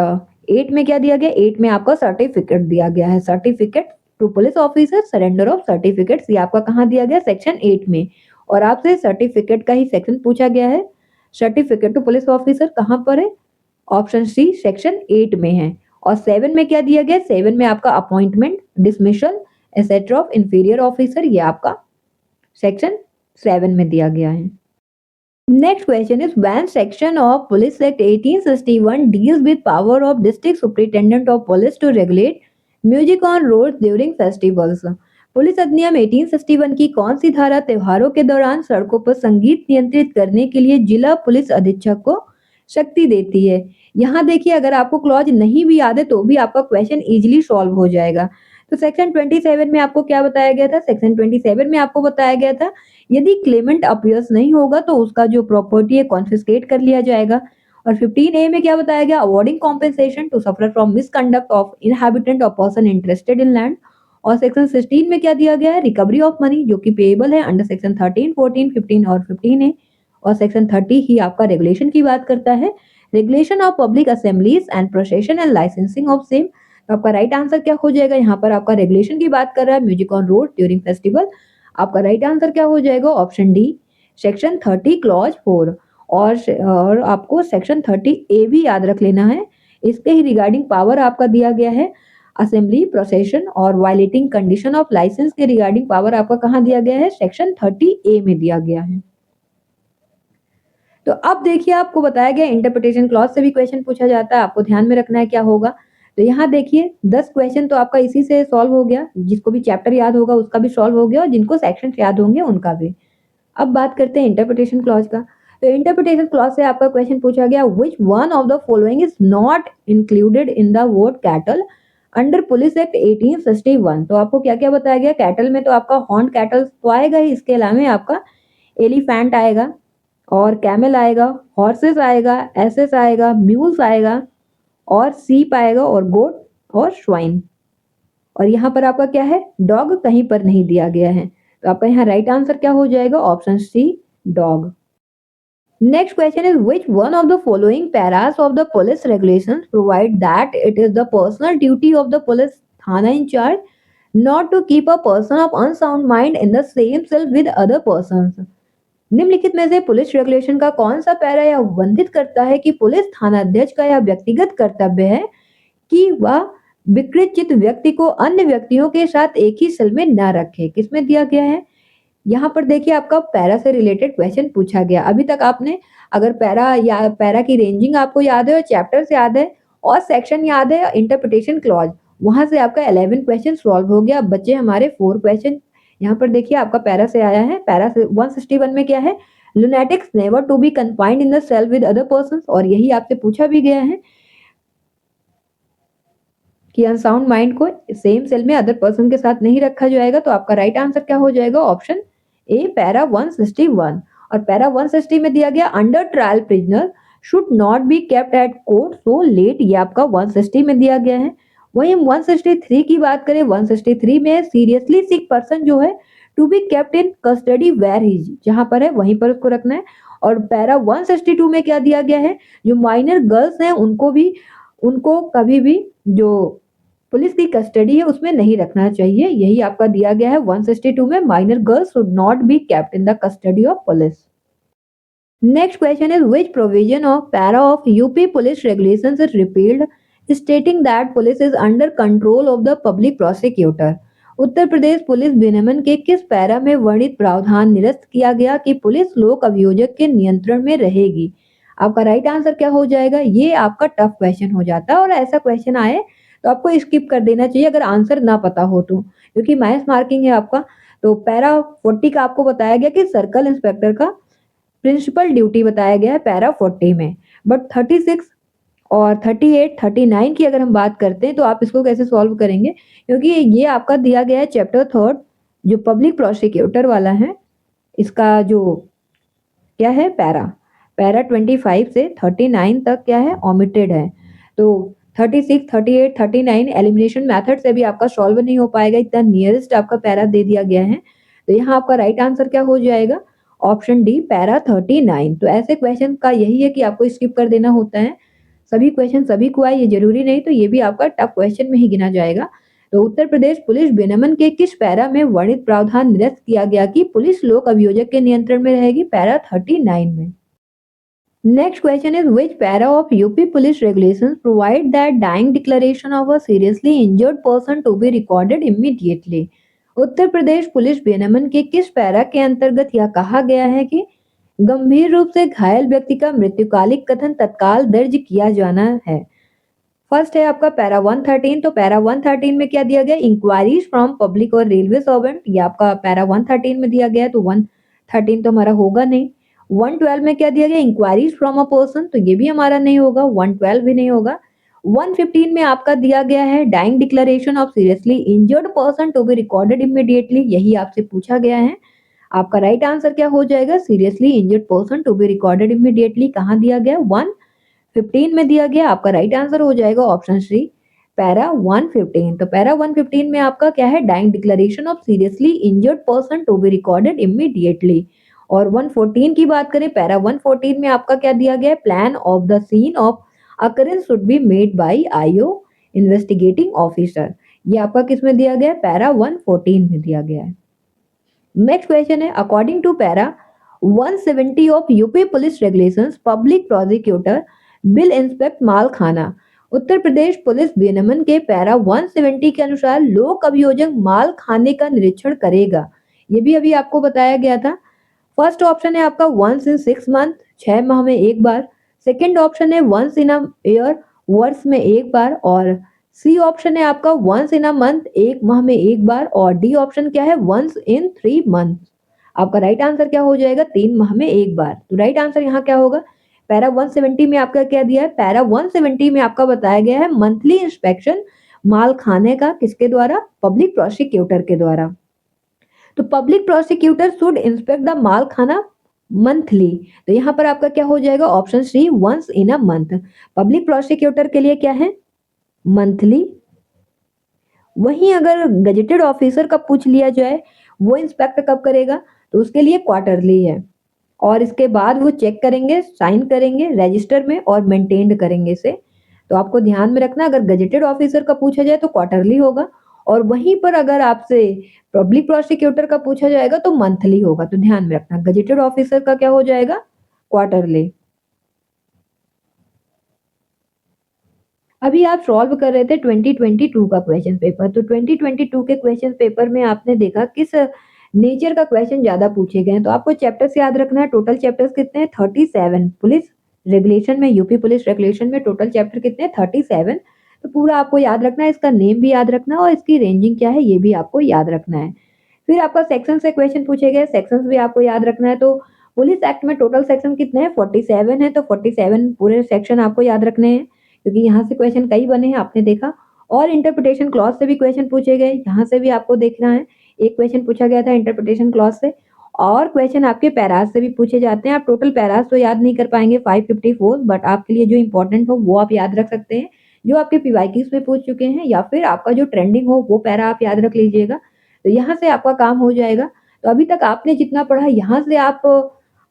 8 में क्या दिया गया, 8 में आपका सर्टिफिकेट दिया गया है, certificate to police officer, surrender of certificates. ये आपका कहाँ दिया गया, सेक्शन 8 में। और आपसे सर्टिफिकेट का ही सेक्शन पूछा गया है, सर्टिफिकेट टू पुलिस ऑफिसर कहाँ पर है, ऑप्शन सी सेक्शन 8 में है। और 7 में क्या दिया गया, 7 में आपका appointment, dismissal, etcetera of inferior officer, ये आपका सेक्शन 7 में दिया गया है। Next question is when section of police act 1861 deals with power of district superintendent of police to regulate music on road during festivals. Police अधिनियम 1861 की कौन सी धारा त्योहारों के दौरान सड़कों पर संगीत नियंत्रित करने के लिए जिला पुलिस अधीक्षक को शक्ति देती है। यहाँ देखिए अगर आपको क्लॉज नहीं भी याद है तो भी आपका क्वेश्चन इजीली सॉल्व हो जाएगा। तो सेक्शन 27 में आपको क्या बताया गया था, सेक्शन 27 में आपको बताया गया था यदि क्लेमेंट अपीयर्स नहीं होगा तो उसका जो प्रॉपर्टी है कॉन्फिस्केट कर लिया जाएगा। और 15A में क्या बताया गया, awarding compensation to suffer from misconduct of inhabitant और पर्सन इंटरेस्टेड इन लैंड। और सेक्शन 16 में क्या दिया गया है, रिकवरी ऑफ मनी जो कि पेएबल है अंडर सेक्शन 13, 14, 15 और 15A। और सेक्शन 30 ही आपका रेगुलेशन की बात करता है, regulation of public assemblies and procession and licensing of same. तो आपका राइट आंसर क्या हो जाएगा, यहाँ पर आपका रेगुलेशन की बात कर रहा है, music on road during festival. आपका राइट आंसर क्या हो जाएगा, ऑप्शन डी सेक्शन 30 क्लॉज 4। और आपको सेक्शन 30A भी याद रख लेना है, इसके ही रिगार्डिंग पावर आपका दिया गया है, असेंबली, प्रोसेशन और वायलेटिंग कंडीशन ऑफ लाइसेंस के रिगार्डिंग पावर आपका कहाँ दिया गया है, सेक्शन 30A में दिया गया है। तो अब देखिए आपको बताया गया इंटरप्रिटेशन क्लॉज से भी क्वेश्चन पूछा जाता है, आपको ध्यान में रखना है क्या होगा। तो यहाँ देखिए 10 क्वेश्चन तो आपका इसी से सॉल्व हो गया, जिसको भी चैप्टर याद होगा उसका भी सॉल्व हो गया और जिनको सेक्शन याद होंगे उनका भी। अब बात करते हैं इंटरप्रिटेशन क्लॉज का। तो इंटरप्रिटेशन क्लॉज से आपका क्वेश्चन पूछा गया, which one of the following is not included in the word cattle under police act 1861 तो आपको क्या-क्या बताया गया? कैटल में तो आपका हॉर्न्ड कैटल तो आएगा ही, इसके अलावा आपका एलिफेंट आएगा और कैमल आएगा, हॉर्सेस आएगा, एसेस आएगा, म्यूल्स आएगा और सीप आएगा और गोट और स्वाइन। और यहाँ पर आपका क्या है? डॉग कहीं पर नहीं दिया गया है। तो आपका यहाँ राइट आंसर क्या हो जाएगा? Option C dog. Next question is which one of the following paras of the police regulations provide that it is the personal duty of the police thana in charge not to keep a person of unsound mind in the same cell with other persons? निम्नलिखित में से police regulation का कौन सा para यह उल्लेखित करता है कि पुलिस थानाध्यक्ष का यह व्यक्तिगत कर्तव्य है कि वह विकृत चित्त व्यक्ति को अन्य व्यक्तियों के साथ एक ही सेल में न रखे? किसमें दिया गया है? यहाँ पर देखिए आपका पैरा से रिलेटेड क्वेश्चन पूछा गया। अभी तक आपने अगर पैरा या पैरा की रेंजिंग आपको याद है और चैप्टर्स याद है और सेक्शन याद है, इंटरप्रिटेशन क्लॉज, वहां से आपका 11 क्वेश्चन सॉल्व हो गया। अब बच्चे हमारे 4 क्वेश्चन। यहाँ पर देखिए आपका पैरा से आया है। पैरा से 161 में क्या है? Lunatics never to be confined in the cell with other persons, और यही आपसे पूछा भी गया है कि अनसाउंड माइंड को सेम सेल में अदर पर्सन के साथ नहीं रखा जाएगा। तो आपका राइट आंसर क्या हो जाएगा? Option A para 161। और पैरा 160 में दिया गया under trial prisoner should not be kept at court so late, ये आपका 160 में दिया गया है। वहीं हम 163 की बात करें, 163 में सीरियसली सिक पर्सन जो है to be kept in custody where he, जहां पर है वहीं पर उसको रखना है। और पैरा 162 में क्या दिया गया है? जो माइनर गर्ल्स हैं उनको कभी भी जो पुलिस की कस्टडी है उसमें नहीं रखना चाहिए। यही आपका दिया गया है 162 में, minor girls should not be kept in the custody of police. Next question is which provision of para of UP police regulations is repealed stating that police is under control of the public prosecutor? Uttar Pradesh police विनियमन के किस para में वर्णित प्रावधान निरस्त किया गया कि पुलिस लोक अभियोजक के नियंत्रण में रहेगी? आपका राइट आंसर क्या हो जाएगा? ये आपका टफ क्वेश्चन हो जाता है और ऐसा क्वेश्चन आए तो आपको स्किप कर देना चाहिए अगर आंसर ना पता हो तो, क्योंकि माइनस मार्किंग है आपका। तो पैरा 40 का आपको बताया गया कि सर्कल इंस्पेक्टर का प्रिंसिपल ड्यूटी बताया गया है पैरा 40 में। बट 36 और 38, 39 की अगर हम बात करते हैं तो आप इसको कैसे सॉल्व करेंगे? क्योंकि ये आपका दिया गया है चैप्टर 3 जो पब्लिक प्रोसिक्यूटर वाला है, इसका जो क्या है पैरा 25 से 39 तक क्या है? ओमिटेड है। तो 36, 38, 39 एलिमिनेशन मेथड से भी आपका सॉल्व नहीं हो पाएगा, इतना नियरेस्ट आपका पैरा दे दिया गया है। तो यहाँ आपका राइट आंसर क्या हो जाएगा? Option D para 39। तो ऐसे क्वेश्चन का यही है कि आपको स्किप कर देना होता है। सभी क्वेश्चन सभी को आए ये जरूरी नहीं, तो ये भी आपका टफ क्वेश्चन में ही गिना जाएगा। तो उत्तर प्रदेश पुलिस विनियमन के किस पैरा में वर्णित प्रावधान निरस्त किया गया कि पुलिस लोक अभियोजक के नियंत्रण में रहेगी? पैरा 39 में। Next question is which para of UP police regulations provide that dying declaration of a seriously injured person to be recorded immediately? Uttar Pradesh police विनियमन के किस पैरा के अंतर्गत यह कहा गया है कि गंभीर रूप से घायल व्यक्ति का मृत्युकालिक कथन तत्काल दर्ज किया जाना है? फर्स्ट है आपका पैरा 113। तो पैरा 113 में क्या दिया गया? इंक्वायरीज फ्रॉम पब्लिक और रेलवे सर्वेंट, ये आपका पैरा 113 में दिया गया है। तो 113 तो हमारा होगा नहीं। 112 में क्या दिया गया? इंक्वायरीज फ्रॉम अ पर्सन, तो ये भी हमारा नहीं होगा, 112 भी नहीं होगा। 115 में आपका दिया गया है dying declaration of seriously injured person to be recorded immediately, यही आपसे पूछा गया है। आपका राइट आंसर क्या हो जाएगा? Seriously injured person to be recorded immediately कहाँ दिया गया? 115 में दिया गया। आपका राइट आंसर हो जाएगा ऑप्शन सी पैरा 115। तो पैरा 115 में आपका क्या है? Dying declaration of seriously injured person to be recorded immediately. और 114 की बात करें, पैरा 114 में आपका क्या दिया गया है? Plan of the scene of occurrence should be made by IO investigating officer, ये आपका किस में दिया गया है? पैरा 114 में दिया गया है। Next question is according to para 170 of UP police regulations public prosecutor will inspect malkhana. Uttar Pradesh police विनियमन के पैरा 170 के अनुसार लोक अभियोजक माल खाने का निरीक्षण करेगा, ये भी अभी आपको बताया गया था। फर्स्ट ऑप्शन है आपका वंस इन 6 मंथ, 6 माह में एक बार। सेकंड ऑप्शन है वंस इन अ ईयर, वर्ष में एक बार। और सी ऑप्शन है आपका वंस इन अ मंथ, एक माह में एक बार। और डी ऑप्शन क्या है? Once in 3 month. आपका राइट आंसर क्या हो जाएगा? 3 माह में एक बार। तो राइट आंसर यहाँ क्या होगा? पैरा 170 में आपका क्या दिया है? पैरा 170 में आपका बताया गया है मंथली इंस्पेक्शन माल खाने का किसके द्वारा? पब्लिक प्रोसिक्यूटर के द्वारा। तो public prosecutor should inspect the malkhana monthly. तो यहाँ पर आपका क्या हो जाएगा? Option C, once in a month. Public prosecutor के लिए क्या है? मंथली। वहीं अगर गजेटेड ऑफिसर का पूछ लिया जाए, वो इंस्पेक्ट कब करेगा? तो उसके लिए क्वार्टरली है। और इसके बाद वो चेक करेंगे, साइन करेंगे रजिस्टर में और मेंटेन्ड करेंगे इसे। तो आपको ध्यान में रखना, अगर गजेटेड ऑफिसर का पूछा जाए तो क्वार्टरली होगा, और वहीं पर अगर आपसे पब्लिक प्रोसिक्यूटर का पूछा जाएगा तो मंथली होगा। तो ध्यान में रखना, गजेटेड ऑफिसर का क्या हो जाएगा? क्वार्टरली। अभी आप सॉल्व कर रहे थे 2022 का क्वेश्चन पेपर। तो 2022 के क्वेश्चन पेपर में आपने देखा किस नेचर का क्वेश्चन ज्यादा पूछे गए हैं। तो आपको चैप्टर्स याद रखना है। टोटल चैप्टर्स कितने हैं? 37। पुलिस रेगुलेशन में, यूपी पुलिस रेगुलेशन में टोटल चैप्टर कितने हैं? 37। तो पूरा आपको याद रखना है, इसका नेम भी याद रखना है और इसकी रेंजिंग क्या है ये भी आपको याद रखना है। फिर आपका सेक्शन से क्वेश्चन पूछे गए, सेक्शंस भी आपको याद रखना है। तो पुलिस एक्ट में टोटल सेक्शन कितने हैं? 47 है। तो 47 पूरे सेक्शन आपको याद रखने हैं, क्योंकि यहाँ से क्वेश्चन कई बने हैं आपने देखा। और इंटरप्रिटेशन क्लॉज से भी क्वेश्चन पूछे गए, यहाँ से भी आपको देखना है। एक क्वेश्चन पूछा गया था इंटरप्रिटेशन क्लॉज से, और क्वेश्चन आपके पैराज से भी पूछे जाते हैं। आप टोटल पैराज तो याद नहीं कर पाएंगे 554, बट आपके लिए जो इंपॉर्टेंट हो वो आप याद रख सकते हैं, जो आपके पीवाईक्यूज में पूछ चुके हैं, या फिर आपका जो ट्रेंडिंग हो वो पैरा आप याद रख लीजिएगा। तो यहाँ से आपका काम हो जाएगा। तो अभी तक आपने जितना पढ़ा, यहाँ से आप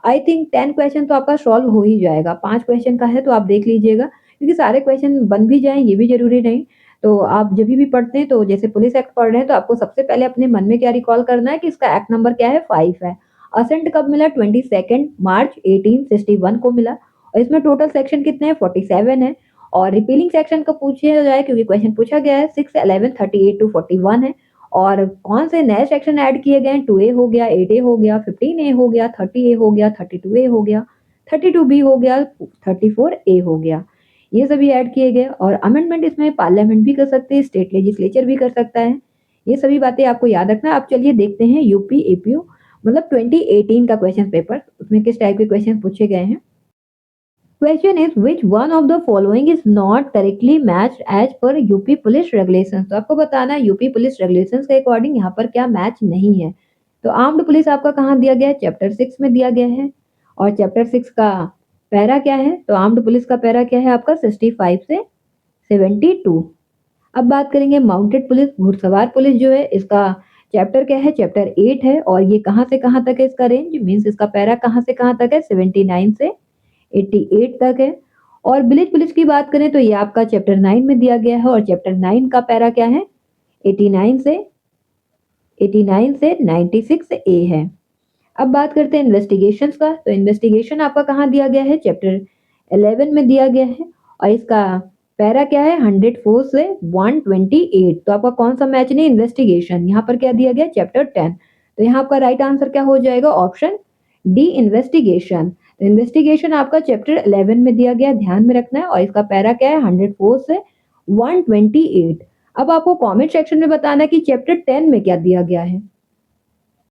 आई थिंक 10 क्वेश्चन तो आपका सॉल्व हो ही जाएगा। 5 क्वेश्चन का है तो आप देख लीजिएगा, क्योंकि सारे क्वेश्चन बन भी जाएँ ये भी ज़रूरी नहीं। तो आप जभी भी पढ़ते हैं, तो जैसे पुलिस एक्ट पढ़ रहे हैं, तो आपको सबसे पहले अपने मन में क्या रिकॉल करना है कि इसका एक्ट नंबर क्या है? 5 है। असेंट कब मिला? 22 मार्च 1861 को मिला। और इसमें टोटल सेक्शन कितने हैं? 47 है। और रिपीलिंग सेक्शन का पूछा जाए, क्योंकि क्वेश्चन पूछा गया है, 6, 11, 38 टू 41 है। और कौन से नए सेक्शन ऐड किए गए हैं? 2A हो गया, 8A हो गया, 15A हो गया, 30A हो गया, 32A हो गया, 32B हो गया, 34A हो गया। ये सभी ऐड किए गए। और अमेंडमेंट इसमें पार्लियामेंट भी कर सकते हैं, स्टेट लेजिस्लेचर भी कर सकता है। ये सभी बातें आपको याद रखना है। अब चलिए देखते हैं यूपी एपीयू मतलब 2018 का क्वेश्चन पेपर, उसमें किस टाइप के क्वेश्चन पूछे गए हैं। Question is which one of the following is not correctly matched as per UP police regulation. तो आपको बताना है यूपी पुलिस रेगुलेशन के अकॉर्डिंग यहाँ पर क्या मैच नहीं है। तो आर्म्ड पुलिस आपका कहाँ दिया गया है? चैप्टर 6 में दिया गया है। और चैप्टर 6 का पैरा क्या है? तो आर्म्ड पुलिस का पैरा क्या है आपका? 65 से 72। अब बात करेंगे माउंटेड पुलिस, घुड़सवार पुलिस जो है, इसका चैप्टर क्या है? चैप्टर 8 है। और ये कहाँ से कहाँ तक है इसका रेंज? मीन्स इसका पैरा कहाँ से कहाँ तक है? 79 से 88 तक है। और विलेज पुलिस की बात करें तो ये आपका चैप्टर 9 में दिया गया है, और चैप्टर 9 का पैरा क्या है? 89 से 96 ए है। अब बात करते हैं इन्वेस्टिगेशंस का। तो इन्वेस्टिगेशन आपका कहाँ दिया गया है? चैप्टर 11 में दिया गया है। और इसका पैरा क्या है? 104 से 128। तो आपका कौन सा मैच नहीं? इन्वेस्टिगेशन। यहाँ पर क्या दिया गया? चैप्टर 10। तो यहाँ आपका राइट आंसर क्या हो जाएगा? Option D, investigation. तो इन्वेस्टिगेशन आपका चैप्टर 11 में दिया गया, ध्यान में रखना है। और इसका पैरा क्या है? 104 से 128। अब आपको कमेंट सेक्शन में बताना है कि चैप्टर 10 में क्या दिया गया है।